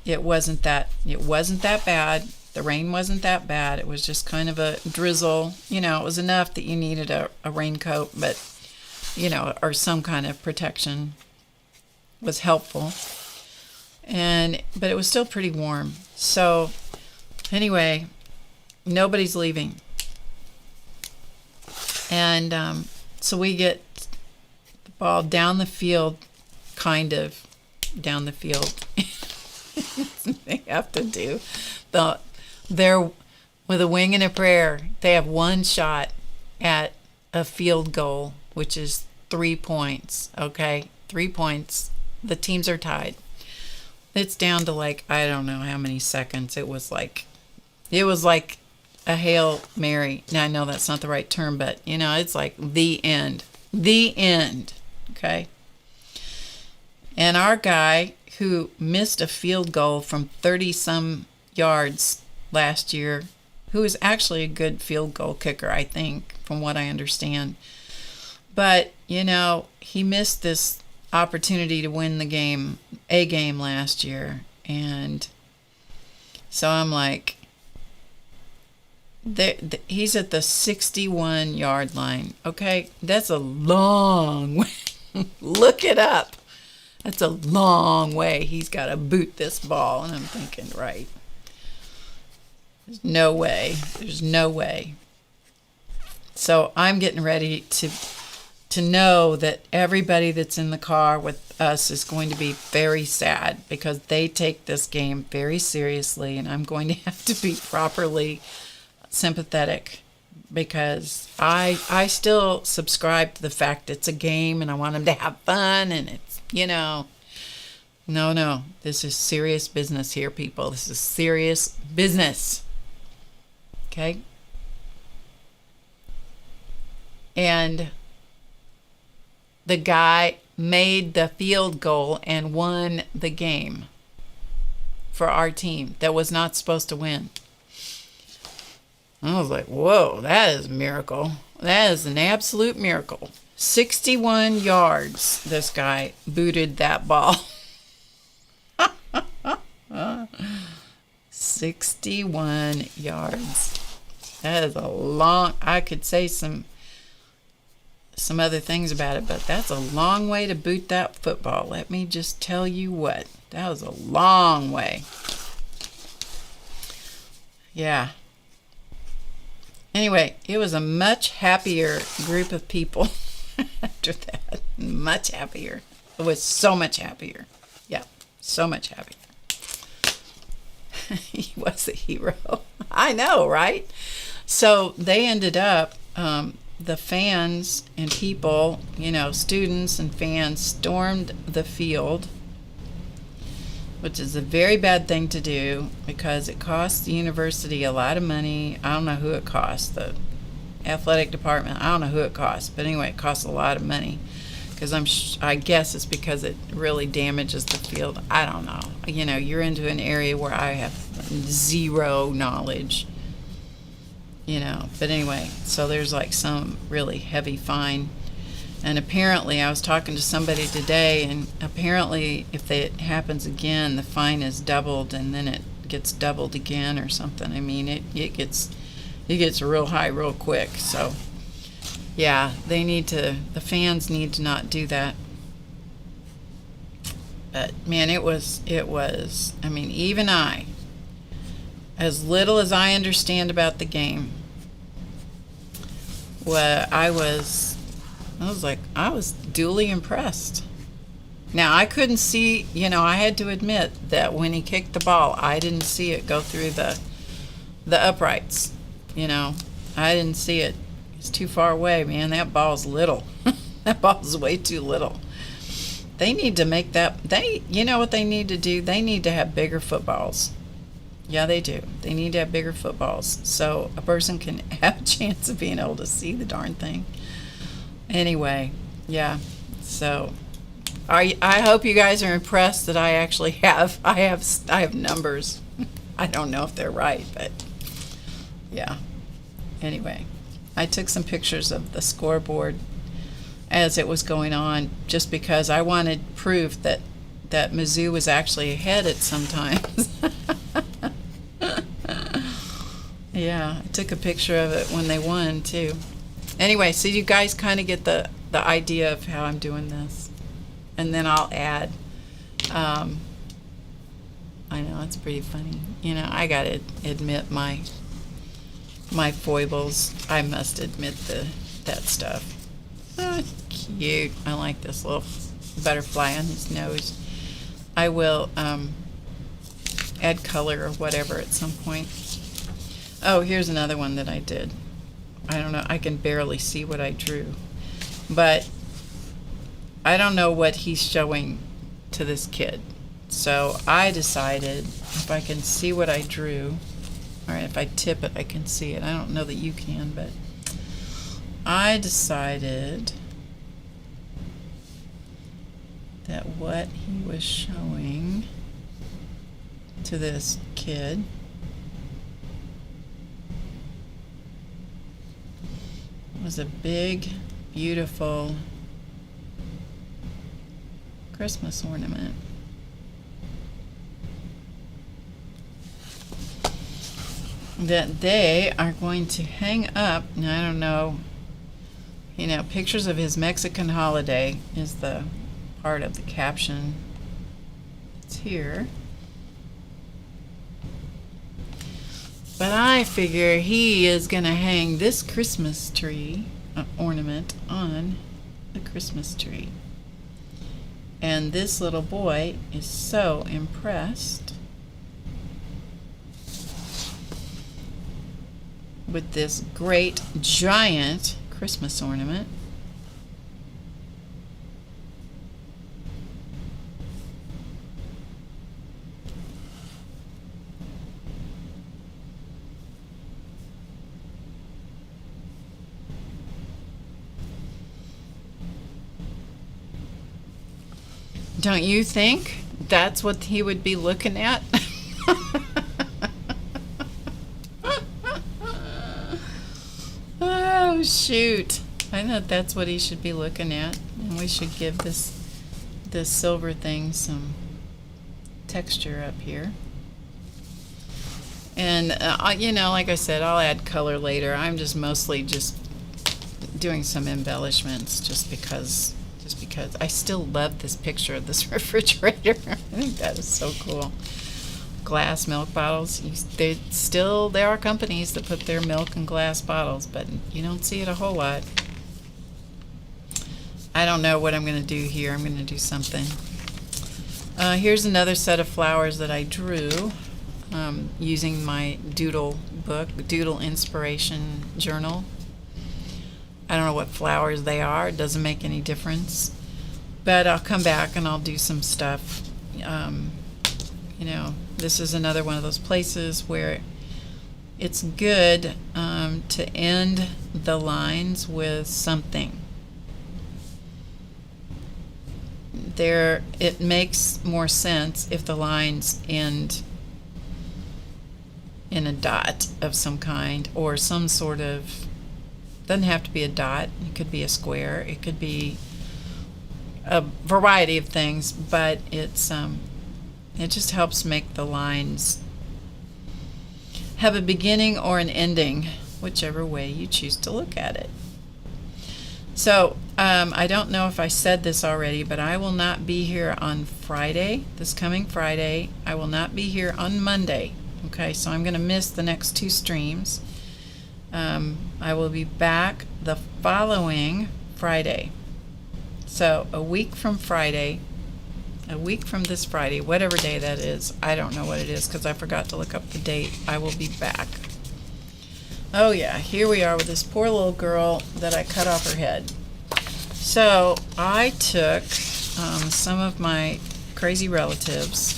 it wasn't that bad. The rain wasn't that bad. It was just kind of a drizzle. You know, it was enough that you needed a raincoat, but you know, or some kind of protection was helpful. But it was still pretty warm. So Anyway, nobody's leaving. And so we get the ball down the field, kind of down the field. They have to do they're with a wing and a prayer. They have one shot at a field goal, which is 3 points. Okay, 3 points. The teams are tied. It's down to like, I don't know how many seconds. It was like a Hail Mary. Now I know that's not the right term, but you know, it's like the end. The end. Okay. And our guy who missed a field goal from 30 some yards last year, who is actually a good field goal kicker, I think, from what I understand. But, you know, he missed this opportunity to win the game, a game last year. And so I'm like, he's at the 61-yard line. Okay, that's a long way. Look it up. That's a long way. He's got to boot this ball. And I'm thinking, right. There's no way. There's no way. So I'm getting ready to know that everybody that's in the car with us is going to be very sad because they take this game very seriously, and I'm going to have to be properly sympathetic because I still subscribe to the fact it's a game and I want them to have fun, and it's, you know, no, this is serious business here, people. This is serious business. Okay? And the guy made the field goal and won the game for our team that was not supposed to win. I was like, whoa, that is a miracle. That is an absolute miracle. 61 yards, this guy booted that ball. 61 yards. That is a long, I could say some other things about it, but that's a long way to boot that football. Let me just tell you what. That was a long way. Yeah. Anyway, it was a much happier group of people after that. Much happier. It was so much happier. Yeah, so much happier. He was a hero. I know, right? So they ended up, the fans and people, you know, students and fans stormed the field, which is a very bad thing to do because it costs the university a lot of money. I don't know who it costs, the athletic department. I don't know who it costs, but anyway, it costs a lot of money because I guess it's because it really damages the field. I don't know. You know, you're into an area where I have zero knowledge. You know, but anyway, so there's like some really heavy fine. And apparently, I was talking to somebody today, and apparently if it happens again, the fine is doubled, and then it gets doubled again or something. I mean, it gets real high real quick. So yeah, the fans need to not do that. But man, it was, I mean, even I, as little as I understand about the game, well, I was duly impressed. Now, I couldn't see, you know, I had to admit that when he kicked the ball, I didn't see it go through the uprights. You know, I didn't see it. It's too far away, man. That ball's little. That ball's way too little. They need to make that, you know what they need to do? They need to have bigger footballs. Yeah, they do. They need to have bigger footballs so a person can have a chance of being able to see the darn thing. Anyway, yeah. So I hope you guys are impressed that I actually have numbers. I don't know if they're right, but yeah. Anyway, I took some pictures of the scoreboard as it was going on just because I wanted proof that Muse was actually ahead at some times. Yeah, I took a picture of it when they won too. Anyway, so you guys kind of get the idea of how I'm doing this. And then I'll add, I I know, it's pretty funny. You know, I gotta admit my foibles. I must admit that stuff. Oh, cute. I like this little butterfly on his nose. I will add color or whatever at some point. Oh, here's another one that I did. I don't know, I can barely see what I drew. But I don't know what he's showing to this kid. So I decided if I can see what I drew, or if I tip it, I can see it. I don't know that you can, but I decided that what he was showing to this kid was a big, beautiful Christmas ornament. That they are going to hang up. Now, I don't know, you know, pictures of his Mexican holiday is the part of the caption. It's here. But I figure he is going to hang this Christmas tree ornament on the Christmas tree. And this little boy is so impressed with this great giant Christmas ornament. Don't you think that's what he would be looking at? Oh, shoot. I know that's what he should be looking at. And we should give this silver thing some texture up here. And, you know, like I said, I'll add color later. I'm just mostly just doing some embellishments just because I still love this picture of this refrigerator. I think that is so cool. Glass milk bottles. There are companies that put their milk in glass bottles, but you don't see it a whole lot. I don't know what I'm going to do here. I'm going to do something. Here's another set of flowers that I drew using my Doodle book, Doodle Inspiration Journal. I don't know what flowers they are. It doesn't make any difference. But I'll come back and I'll do some stuff. You know, this is another one of those places where it's good to end the lines with something. It makes more sense if the lines end in a dot of some kind or some sort of, doesn't have to be a dot, it could be a square, it could be a variety of things, but it's it just helps make the lines have a beginning or an ending, whichever way you choose to look at it. So I don't know if I said this already, but I will not be here on Friday, this coming Friday. I will not be here on Monday. Okay, so I'm going to miss the next two streams. I will be back the following Friday. So a week from Friday, a week from this Friday, whatever day that is, I don't know what it is because I forgot to look up the date, I will be back. Oh yeah, here we are with this poor little girl that I cut off her head. So I took some of my crazy relatives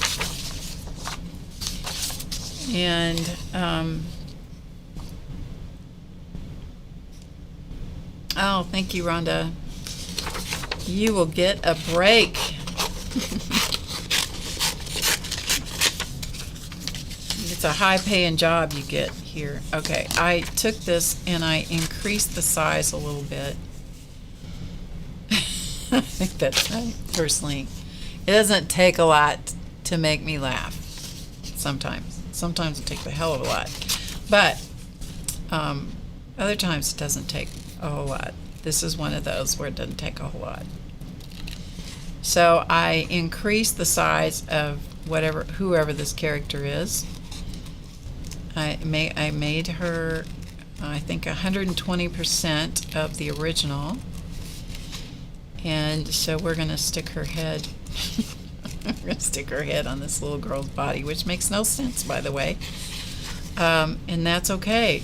and oh, thank you, Rhonda. You will get a break. It's a high-paying job you get here. Okay, I took this and I increased the size a little bit. I think that's personally, it doesn't take a lot to make me laugh. Sometimes it takes a hell of a lot, but other times it doesn't take a whole lot. This is one of those where it doesn't take a whole lot. So I increased the size of whoever this character is. I made her, I think, 120% of the original, and so we're gonna stick her head. We're gonna stick her head on this little girl's body, which makes no sense, by the way, and that's okay.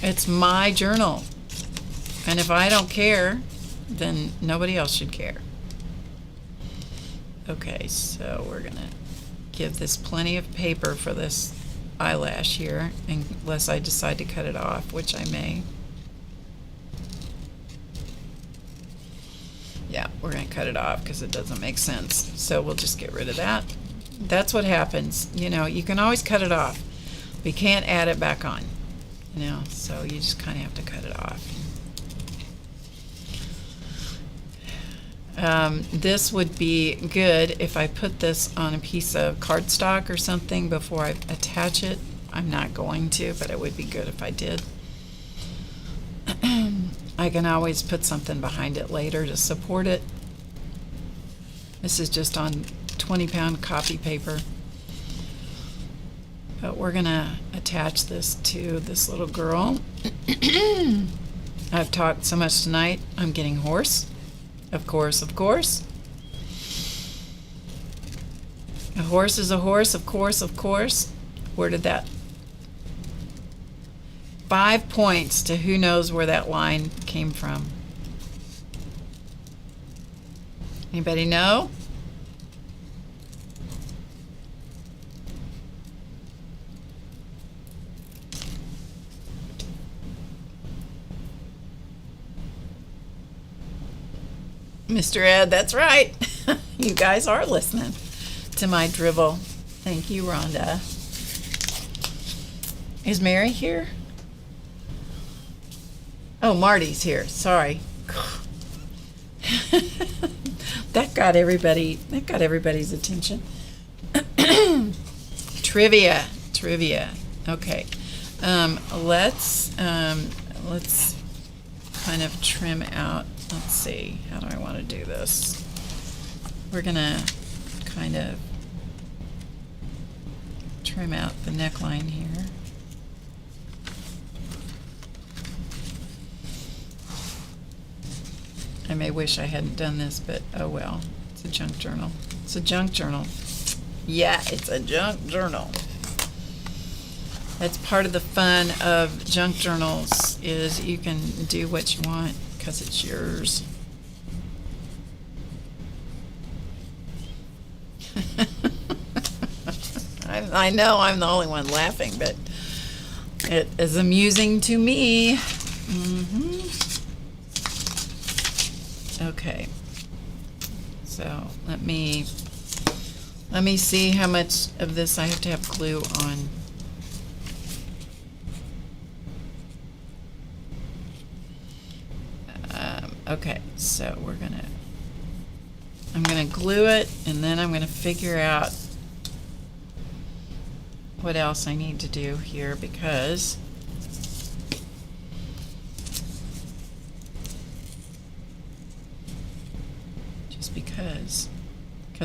It's my journal, and if I don't care, then nobody else should care. Okay, so we're gonna give this plenty of paper for this eyelash here, unless I decide to cut it off, which I may. Yeah, we're gonna cut it off because it doesn't make sense. So we'll just get rid of that. That's what happens. You know, you can always cut it off. We can't add it back on. You know, so you just kind of have to cut it off. This would be good if I put this on a piece of cardstock or something before I attach it. I'm not going to, but it would be good if I did. I can always put something behind it later to support it. This is just on 20-pound copy paper. But we're gonna attach this to this little girl. I've talked so much tonight, I'm getting hoarse. Of course, of course. A horse is a horse, of course, of course. Where did that? 5 points to who knows where that line came from. Anybody know? Mr. Ed, that's right. You guys are listening to my drivel. Thank you, Rhonda. Is Mary here? Oh, Marty's here. Sorry. That got everybody's attention. Trivia. Okay. Let's kind of trim out. Let's see, how do I want to do this? We're gonna kind of trim out the neckline here. I may wish I hadn't done this, but oh well. It's a junk journal. It's a junk journal. Yeah, it's a junk journal. That's part of the fun of junk journals, is you can do what you want because it's yours. I know I'm the only one laughing, but it is amusing to me. Okay, so let me see how much of this I have to have glue on. Okay, so I'm gonna glue it, and then I'm gonna figure out what else I need to do here, because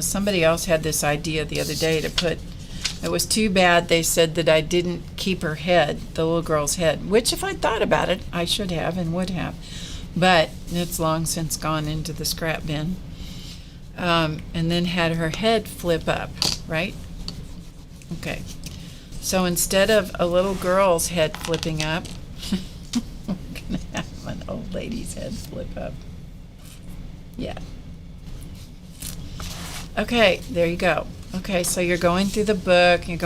somebody else had this idea the other day to put, it was too bad they said that I didn't keep her head, the little girl's head, which if I'd thought about it, I should have and would have, but it's long since gone into the scrap bin. And then had her head flip up, right? Okay, so instead of a little girl's head flipping up, we're gonna have an old lady's head flip up. Yeah. Okay, there you go. Okay, so you're going through the book, and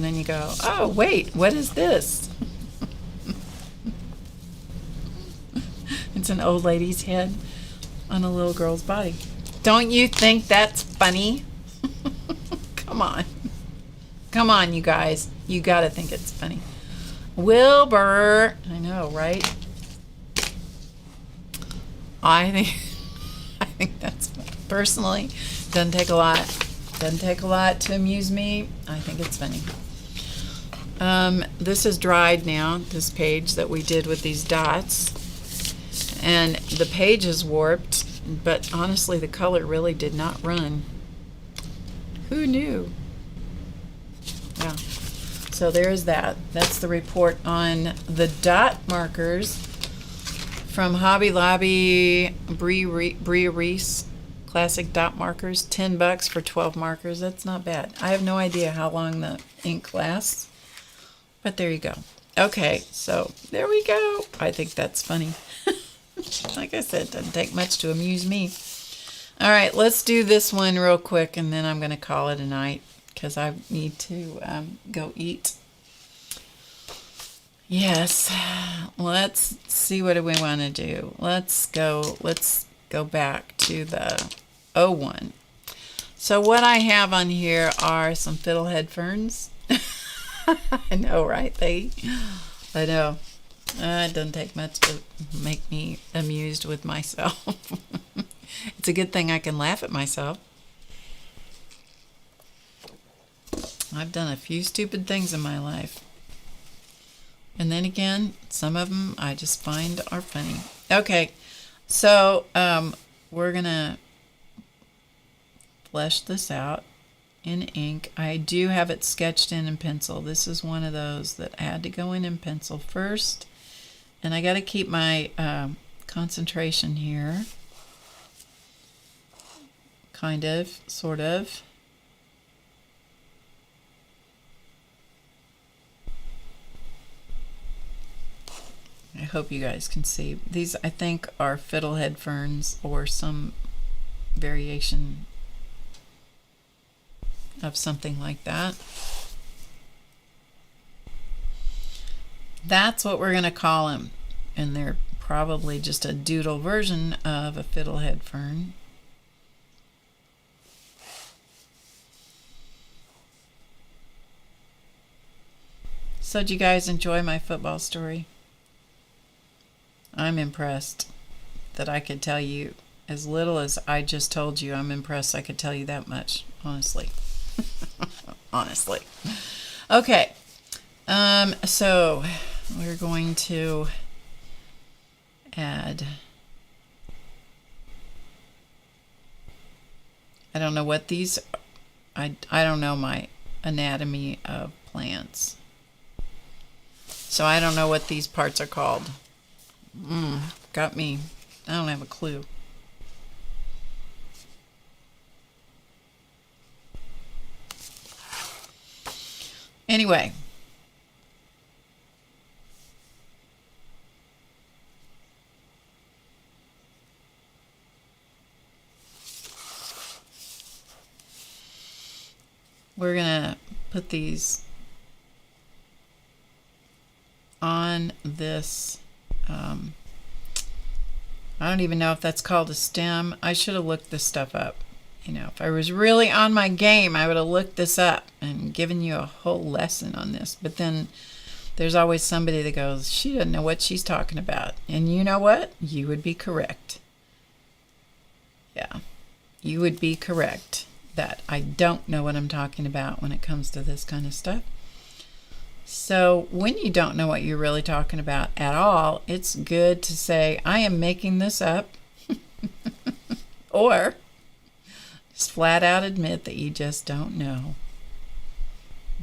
then you go, oh, wait, what is this? It's an old lady's head on a little girl's body. Don't you think that's funny? Come on. Come on, you guys. You gotta think it's funny. Wilbur. I know, right? I think that's funny. Personally, doesn't take a lot to amuse me. I think it's funny. This is dried now, this page that we did with these dots, and the page is warped, but honestly the color really did not run. Who knew? Yeah. So there's that. That's the report on the dot markers from Hobby Lobby. Brie Reese classic dot markers, $10 for 12 markers. That's not bad. I have no idea how long the ink lasts, but there you go. Okay, so there we go. I think that's funny. Like I said, it doesn't take much to amuse me. All right, let's do this one real quick, and then I'm going to call it a night because I need to go eat. Yes, let's see, what do we want to do? Let's go back to the 01. So what I have on here are some fiddlehead ferns. I know, right? I know. It doesn't take much to make me amused with myself. It's a good thing I can laugh at myself. I've done a few stupid things in my life. And then again, some of them I just find are funny. Okay, so we're going to flesh this out in ink. I do have it sketched in pencil. This is one of those that I had to go in pencil first. And I got to keep my concentration here. Kind of, sort of. I hope you guys can see. These, I think, are fiddlehead ferns or some variation of something like that. That's what we're going to call them. And they're probably just a doodle version of a fiddlehead fern. So did you guys enjoy my football story? I'm impressed that I could tell you as little as I just told you. I'm impressed I could tell you that much, honestly. Honestly. Okay. So we're going to add, I don't know what these, I don't know my anatomy of plants. So I don't know what these parts are called. Got me. I don't have a clue. Anyway. We're going to put these on this, I don't even know if that's called a stem. I should have looked this stuff up. You know, if I was really on my game, I would have looked this up and given you a whole lesson on this. But then there's always somebody that goes, she doesn't know what she's talking about. And you know what? You would be correct. Yeah, you would be correct that I don't know what I'm talking about when it comes to this kind of stuff. So when you don't know what you're really talking about at all, it's good to say, I am making this up. Or just flat out admit that you just don't know.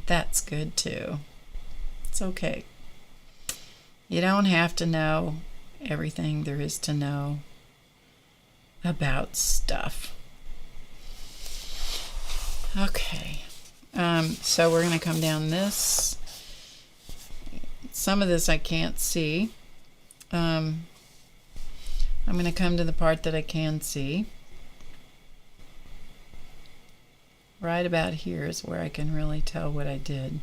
That's good too. It's okay. You don't have to know everything there is to know about stuff. Okay. So we're going to come down this. Some of this I can't see. I'm going to come to the part that I can see. Right about here is where I can really tell what I did.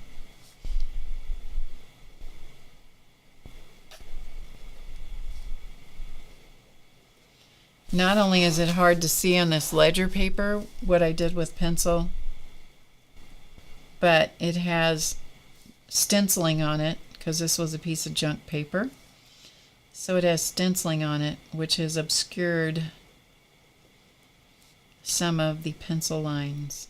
Not only is it hard to see on this ledger paper what I did with pencil, but it has stenciling on it, because this was a piece of junk paper. So it has stenciling on it, which has obscured some of the pencil lines.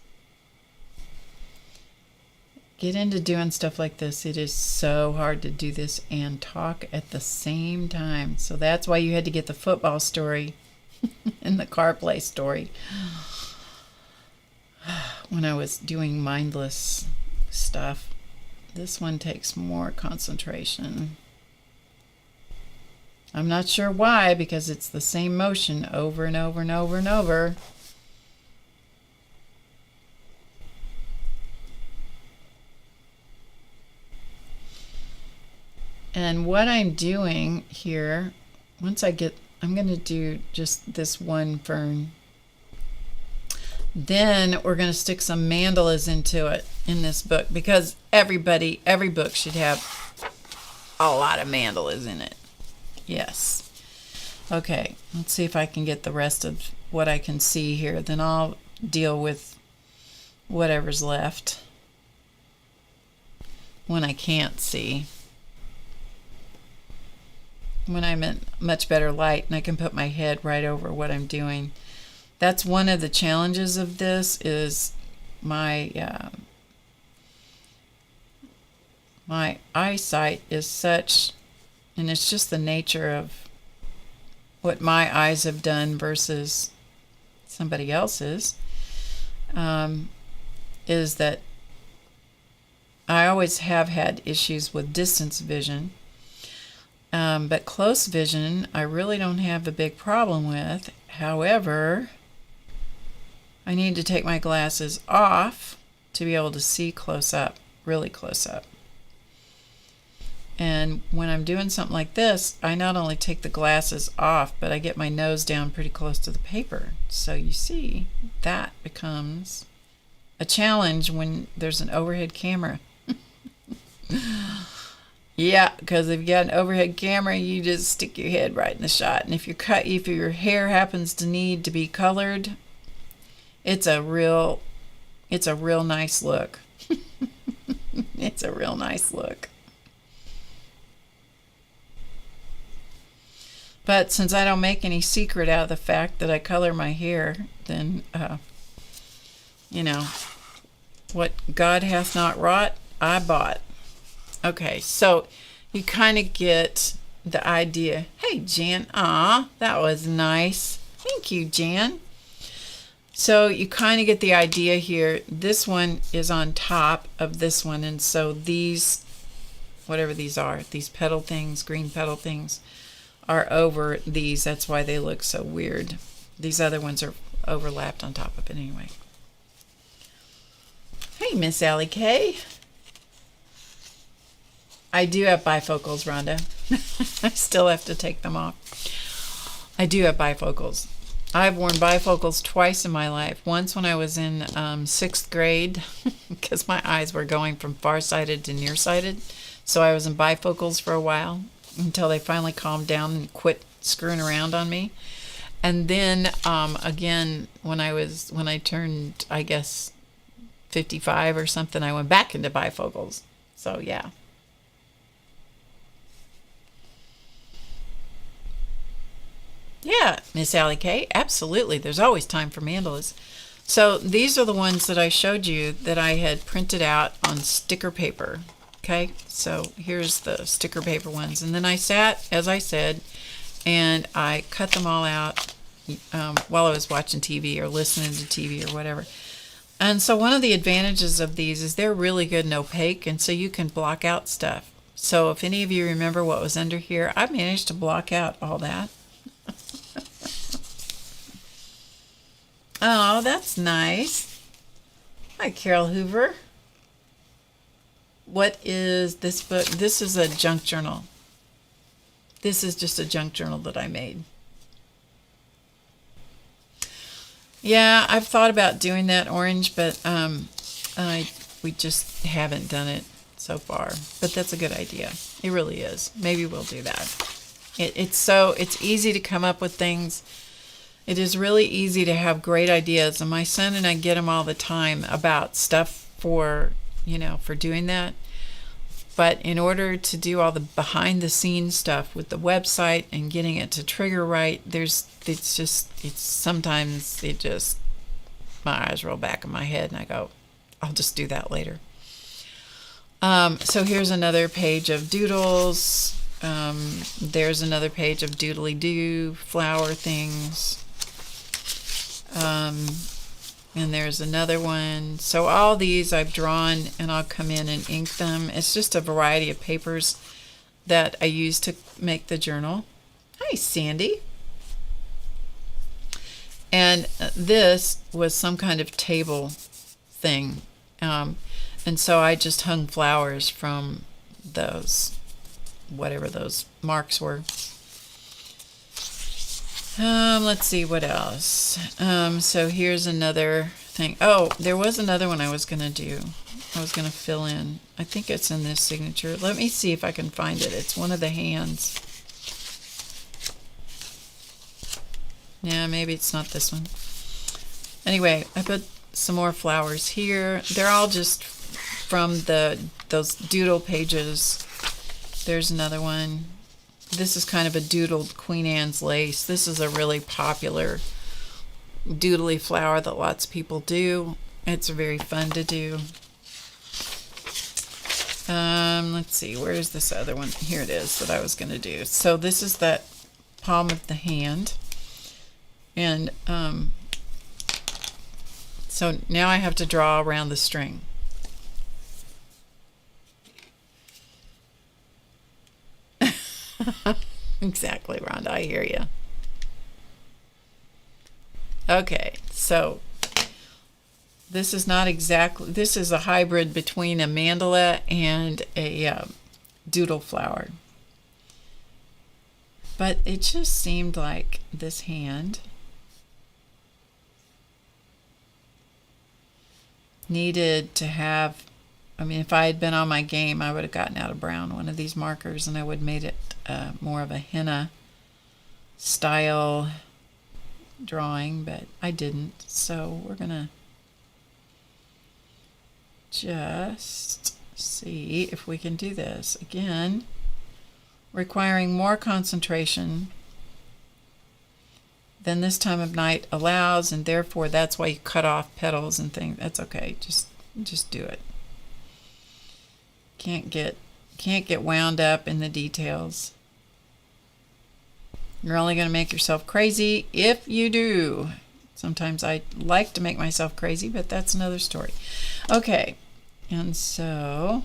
Get into doing stuff like this. It is so hard to do this and talk at the same time. So that's why you had to get the football story and the car play story. when I was doing mindless stuff. This one takes more concentration. I'm not sure why, because it's the same motion over and over and over and over. And what I'm doing here, I'm going to do just this one fern. Then we're going to stick some mandalas into it in this book, because every book should have a lot of mandalas in it. Yes. Okay, let's see if I can get the rest of what I can see here. Then I'll deal with whatever's left when I can't see. When I'm in much better light and I can put my head right over what I'm doing. That's one of the challenges of this, is my my eyesight is such, and it's just the nature of what my eyes have done versus somebody else's, is that I always have had issues with distance vision. But close vision, I really don't have a big problem with. However, I need to take my glasses off to be able to see close up, really close up. And when I'm doing something like this, I not only take the glasses off, but I get my nose down pretty close to the paper. So you see, that becomes a challenge when there's an overhead camera. Yeah, because if you got an overhead camera, you just stick your head right in the shot. And if your hair happens to need to be colored, it's a real nice look. It's a real nice look. But since I don't make any secret out of the fact that I color my hair, then what God hath not wrought, I bought. Okay, so you kind of get the idea. Hey, Jan. Aw, that was nice. Thank you, Jan. So you kind of get the idea here. This one is on top of this one, and so these, whatever these are, these petal things, green petal things, are over these. That's why they look so weird. These other ones are overlapped on top of it anyway. Hey, Miss Allie K. I do have bifocals, Rhonda. I still have to take them off. I do have bifocals. I've worn bifocals twice in my life. Once when I was in 6th grade, because my eyes were going from farsighted to nearsighted. So I was in bifocals for a while until they finally calmed down and quit screwing around on me. And then again, when I turned, I guess, 55 or something, I went back into bifocals. So yeah. Yeah, Miss Allie K, absolutely. There's always time for mandalas. So these are the ones that I showed you that I had printed out on sticker paper. Okay, so here's the sticker paper ones. And then I sat, as I said, and I cut them all out while I was watching TV or listening to TV or whatever. And so one of the advantages of these is they're really good and opaque, and so you can block out stuff. So if any of you remember what was under here, I managed to block out all that. Oh, that's nice. Hi, Carol Hoover. What is this book? This is a junk journal. This is just a junk journal that I made. Yeah, I've thought about doing that orange, but we just haven't done it so far. But that's a good idea. It really is. Maybe we'll do that. It's easy to come up with things. It is really easy to have great ideas, and my son and I get them all the time about stuff for doing that. But in order to do all the behind the scenes stuff with the website and getting it to trigger right, sometimes my eyes roll back in my head and I go, I'll just do that later. So here's another page of doodles. There's another page of doodly-doo, flower things. And there's another one. So all these I've drawn, and I'll come in and ink them. It's just a variety of papers that I use to make the journal. Hi, Sandy. And this was some kind of table thing. And so I just hung flowers from those, whatever those marks were. Let's see what else. So here's another thing. Oh, there was another one I was going to do. I was going to fill in. I think it's in this signature. Let me see if I can find it. It's one of the hands. Yeah, maybe it's not this one. Anyway, I put some more flowers here. They're all just from those doodle pages. There's another one. This is kind of a doodled Queen Anne's lace. This is a really popular doodly flower that lots of people do. It's very fun to do. Let's see, where's this other one? Here it is that I was going to do. So this is that palm of the hand. And so now I have to draw around the string. Exactly, Rhonda, I hear you. Okay, so this is not exactly, this is a hybrid between a mandala and a doodle flower. But it just seemed like this hand needed to have, I mean, if I had been on my game, I would have gotten out a brown one of these markers, and I would have made it more of a henna style drawing, but I didn't. So we're gonna just see if we can do this. Again, requiring more concentration than this time of night allows, and therefore that's why you cut off petals and things. That's okay. Just do it. Can't get wound up in the details. You're only going to make yourself crazy if you do. Sometimes I like to make myself crazy, but that's another story. Okay, and so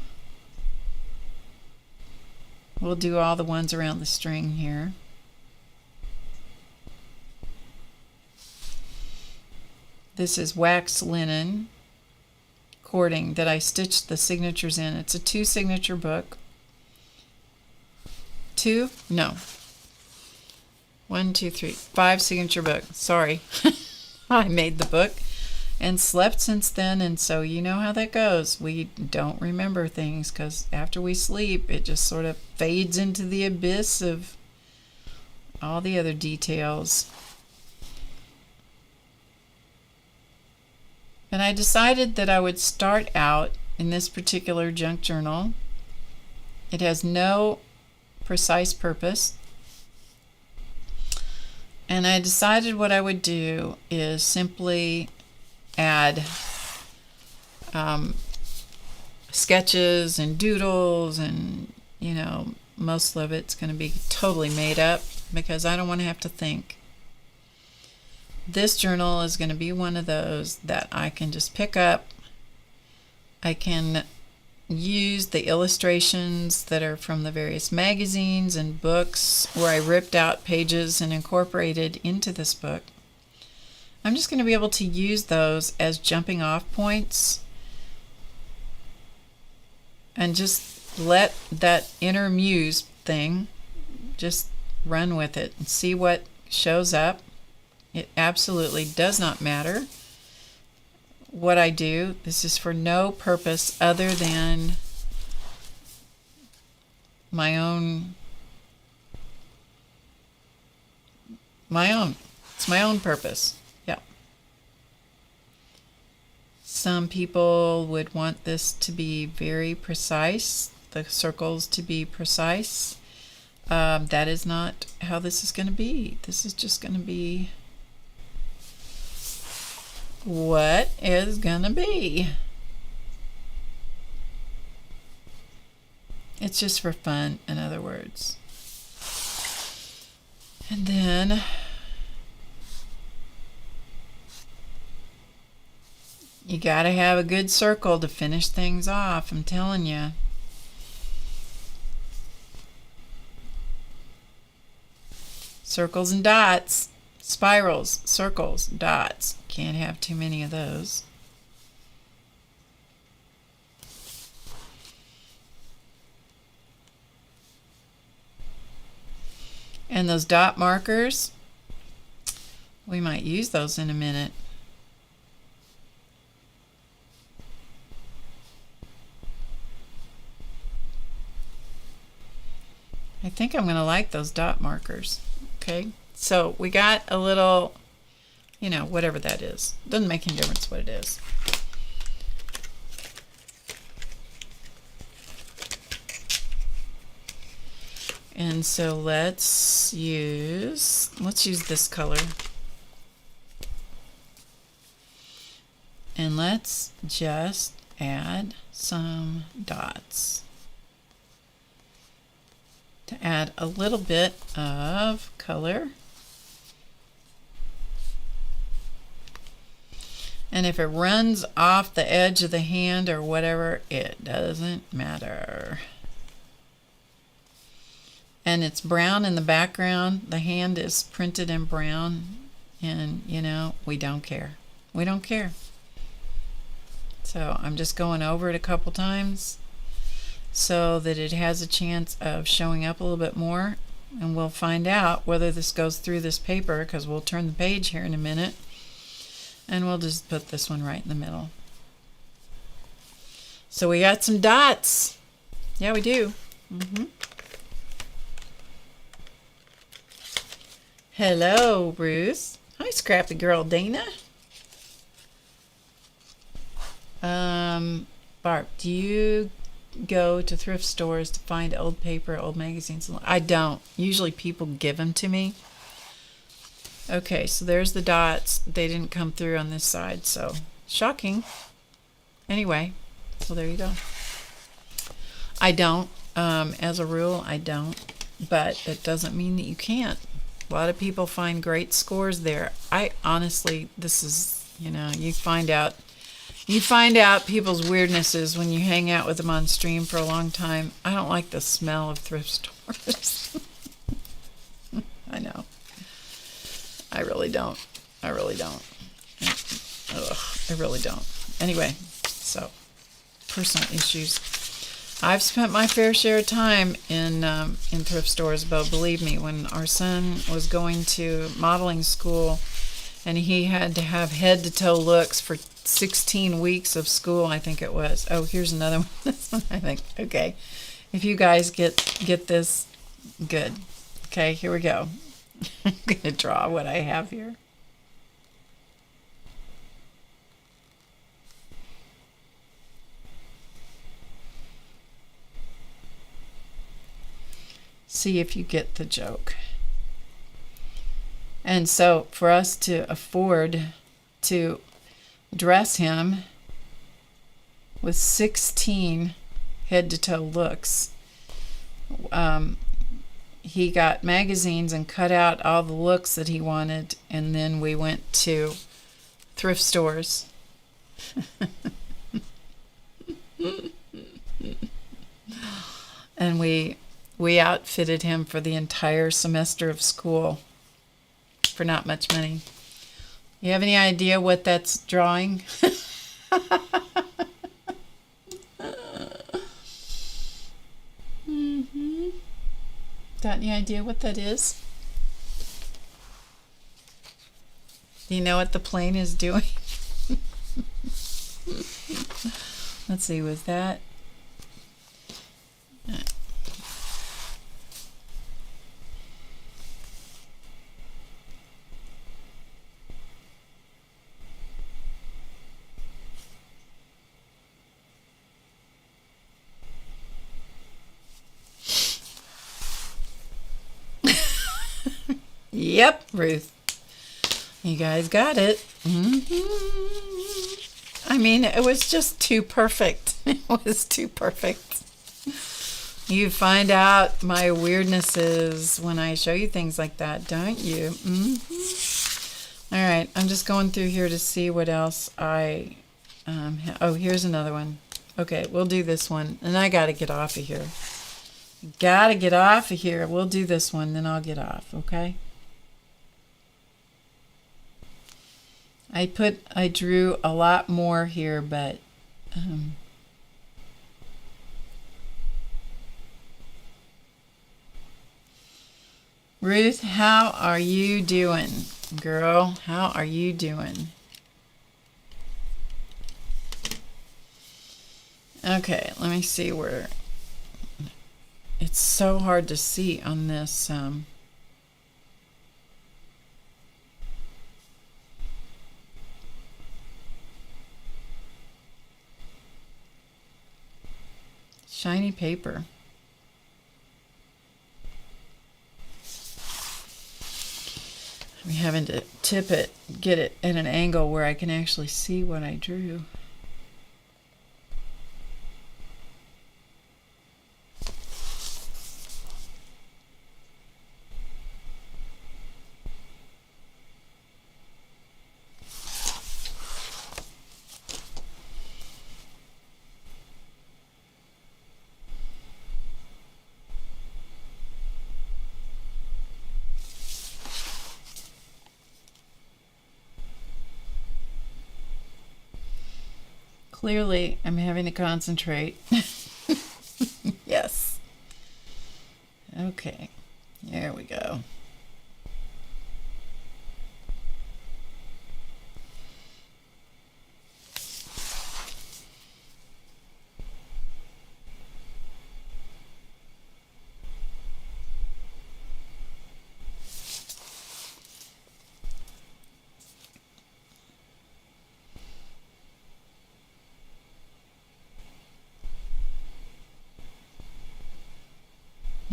we'll do all the ones around the string here. This is wax linen cording that I stitched the signatures in. It's a 2-signature book. 2? No. 1, 2, 3, 5 signature book. Sorry. I made the book and slept since then, and so you know how that goes. We don't remember things because after we sleep, it just sort of fades into the abyss of all the other details. And I decided that I would start out in this particular junk journal. It has no precise purpose. And I decided what I would do is simply add sketches and doodles, and you know, most of it's going to be totally made up because I don't want to have to think. This journal is going to be one of those that I can just pick up. I can use the illustrations that are from the various magazines and books where I ripped out pages and incorporated into this book. I'm just going to be able to use those as jumping off points and just let that inner muse thing just run with it and see what shows up. It absolutely does not matter what I do. This is for no purpose other than my own. It's my own purpose. Yeah. Some people would want this to be very precise, the circles to be precise. That is not how this is going to be. This is just going to be what is gonna be. It's just for fun, in other words. And then You gotta have a good circle to finish things off, I'm telling you. Circles and dots, spirals, circles, dots. Can't have too many of those. And those dot markers, we might use those in a minute. I think I'm going to like those dot markers. Okay, so we got a little, you know, whatever that is. Doesn't make any difference what it is. And so let's use this color. And let's just add some dots to add a little bit of color. And if it runs off the edge of the hand or whatever, it doesn't matter. And it's brown in the background. The hand is printed in brown. And, you know, we don't care. We don't care. So I'm just going over it a couple times so that it has a chance of showing up a little bit more. And we'll find out whether this goes through this paper, because we'll turn the page here in a minute. And we'll just put this one right in the middle. So we got some dots. Yeah, we do. Hello, Bruce. Hi, Scrappy Girl Dana. Barb, do you go to thrift stores to find old paper, old magazines? I don't. Usually people give them to me. Okay, so there's the dots. They didn't come through on this side, so shocking. Anyway, so there you go. I don't. As a rule, I don't. But that doesn't mean that you can't. A lot of people find great scores there. I honestly, this is, you know, you find out people's weirdnesses when you hang out with them on stream for a long time. I don't like the smell of thrift stores. I know. I really don't. I really don't. Ugh, I really don't. Anyway, so personal issues. I've spent my fair share of time in thrift stores, but believe me, when our son was going to modeling school and he had to have head-to-toe looks for 16 weeks of school, I think it was. Oh, here's another one. This one, I think. Okay. If you guys get this, good. Okay, here we go. I'm going to draw what I have here. See if you get the joke. And so for us to afford to dress him with 16 head-to-toe looks, he got magazines and cut out all the looks that he wanted, and then we went to thrift stores. And we outfitted him for the entire semester of school for not much money. You have any idea what that's drawing? Got any idea what that is? Do you know what the plane is doing? Let's see, was that? Yep, Ruth. You guys got it. I mean, it was just too perfect. It was too perfect. You find out my weirdnesses when I show you things like that, don't you? All right, I'm just going through here to see what else I Oh, here's another one. Okay, we'll do this one. And I got to get off of here. Got to get off of here. We'll do this one, then I'll get off, okay? I drew a lot more here, but Ruth, how are you doing, girl? How are you doing? Okay, let me see where. It's so hard to see on this. Shiny paper. I'm having to tip it, get it at an angle where I can actually see what I drew. Clearly, I'm having to concentrate. Yes. Okay. There we go.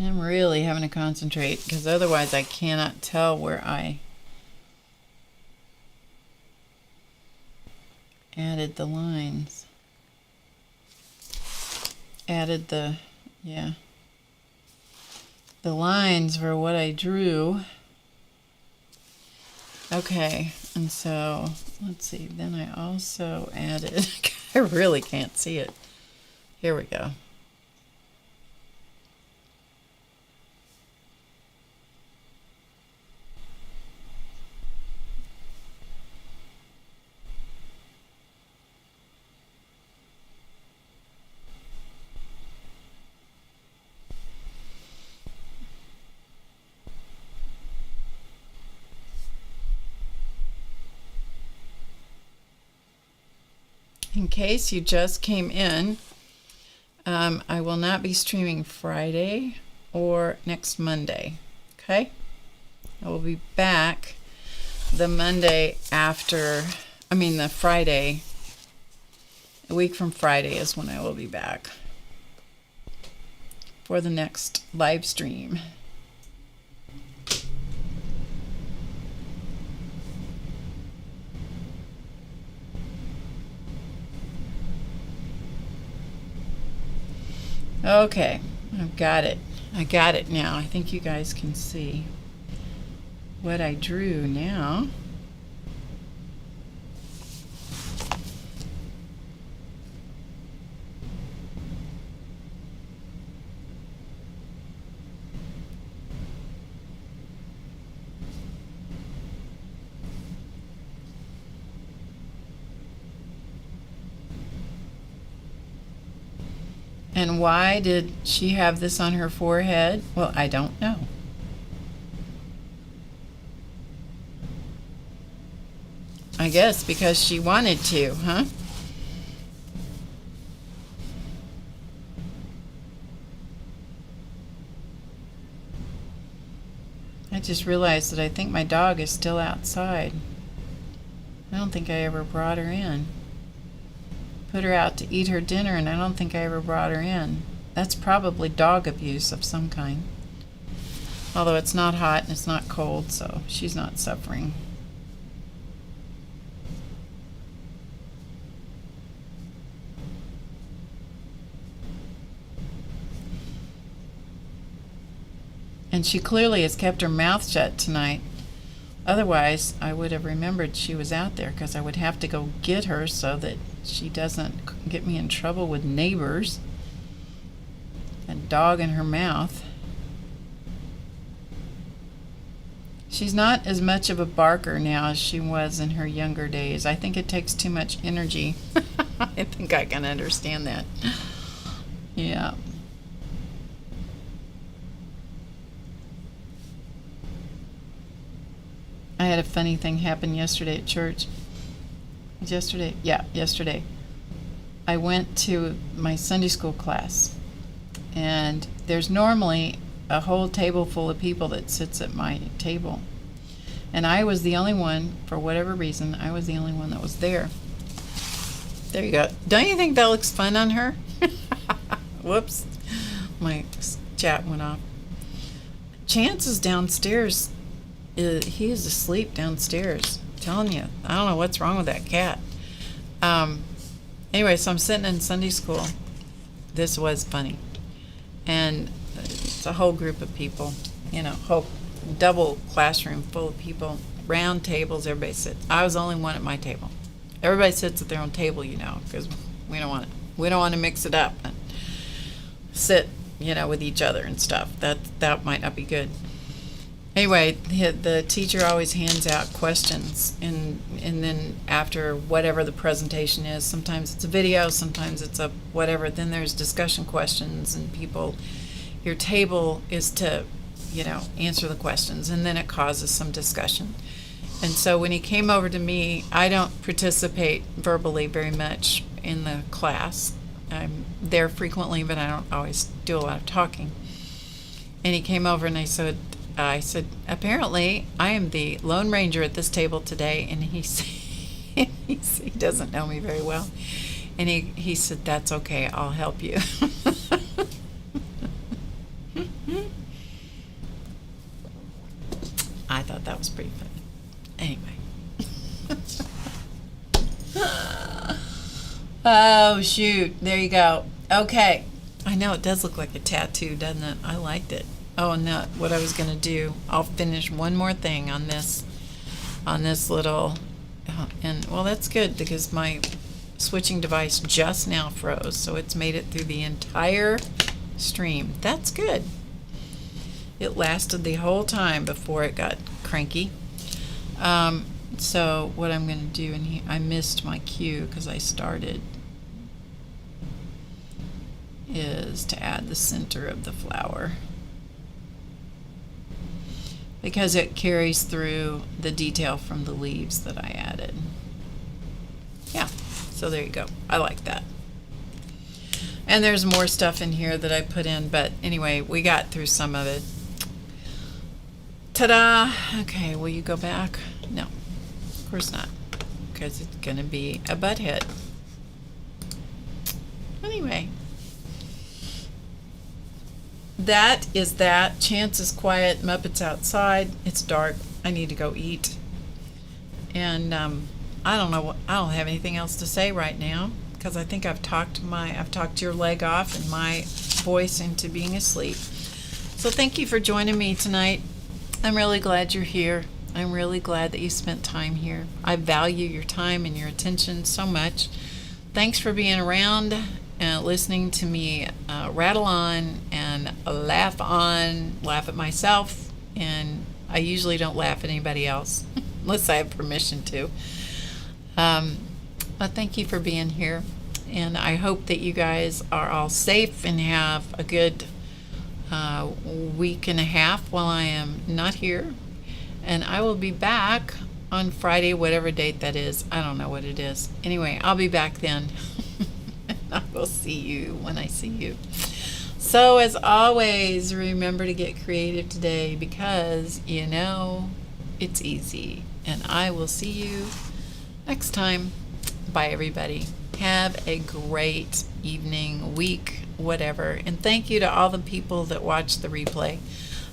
I'm really having to concentrate because otherwise I cannot tell where I added the lines. Added the lines for what I drew. Okay, and so let's see, then I also added, I really can't see it. Here we go. In case you just came in, I will not be streaming Friday or next Monday, okay? I will be back the Monday after, the Friday, a week from Friday is when I will be back for the next live stream. Okay, I've got it. I got it now. I think you guys can see what I drew now. And why did she have this on her forehead? Well, I don't know. I guess because she wanted to, huh? I just realized that I think my dog is still outside. I don't think I ever brought her in. Put her out to eat her dinner, and I don't think I ever brought her in. That's probably dog abuse of some kind. Although it's not hot and it's not cold, so she's not suffering. And she clearly has kept her mouth shut tonight. Otherwise, I would have remembered she was out there, because I would have to go get her so that she doesn't get me in trouble with neighbors. A dog in her mouth. She's not as much of a barker now as she was in her younger days. I think it takes too much energy. I think I can understand that. Yeah. I had a funny thing happen yesterday at church. Yesterday? Yeah, yesterday. I went to my Sunday school class, and there's normally a whole table full of people that sits at my table. And I was the only one, for whatever reason, I was the only one that was there. There you go. Don't you think that looks fun on her? Whoops. My chat went off. Chance is downstairs. He is asleep downstairs. I'm telling you. I don't know what's wrong with that cat. Anyway, so I'm sitting in Sunday school. This was funny. And it's a whole group of people, whole double classroom full of people, round tables, everybody sits. I was the only one at my table. Everybody sits at their own table, because we don't want to mix it up and sit, with each other and stuff. That might not be good. Anyway, the teacher always hands out questions, and then after whatever the presentation is, sometimes it's a video, sometimes it's a whatever, then there's discussion questions, and your table is to, answer the questions, and then it causes some discussion. And so when he came over to me, I don't participate verbally very much in the class. I'm there frequently, but I don't always do a lot of talking. And he came over and I said, apparently I am the Lone Ranger at this table today. And he doesn't know me very well. And he said, that's okay, I'll help you. I thought that was pretty funny. Anyway. Oh, shoot. There you go. Okay. I know it does look like a tattoo, doesn't it? I liked it. Oh, and what I was going to do, I'll finish one more thing on this little, and well, that's good because my switching device just now froze, so it's made it through the entire stream. That's good. It lasted the whole time before it got cranky. So what I'm going to do, and I missed my cue because I started, is to add the center of the flower, because it carries through the detail from the leaves that I added. Yeah, so there you go. I like that. And there's more stuff in here that I put in, but anyway, we got through some of it. Ta-da! Okay, will you go back? No, of course not, because it's going to be a butt head. Anyway. That is that. Chance is quiet. Muppet's outside. It's dark. I need to go eat. And I don't know. I don't have anything else to say right now because I think I've talked your leg off and my voice into being asleep. So thank you for joining me tonight. I'm really glad you're here. I'm really glad that you spent time here. I value your time and your attention so much. Thanks for being around and listening to me rattle on and laugh at myself, and I usually don't laugh at anybody else unless I have permission to. But thank you for being here, and I hope that you guys are all safe and have a good week and a half while I am not here. And I will be back on Friday, whatever date that is. I don't know what it is. Anyway, I'll be back then. I will see you when I see you. So as always, remember to get creative today because it's easy. And I will see you next time. Bye, everybody. Have a great evening, week, whatever. And thank you to all the people that watch the replay.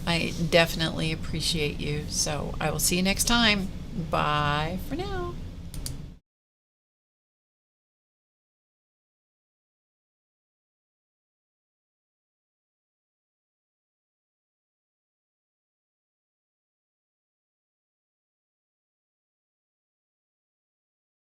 I definitely appreciate you. So I will see you next time. Bye for now.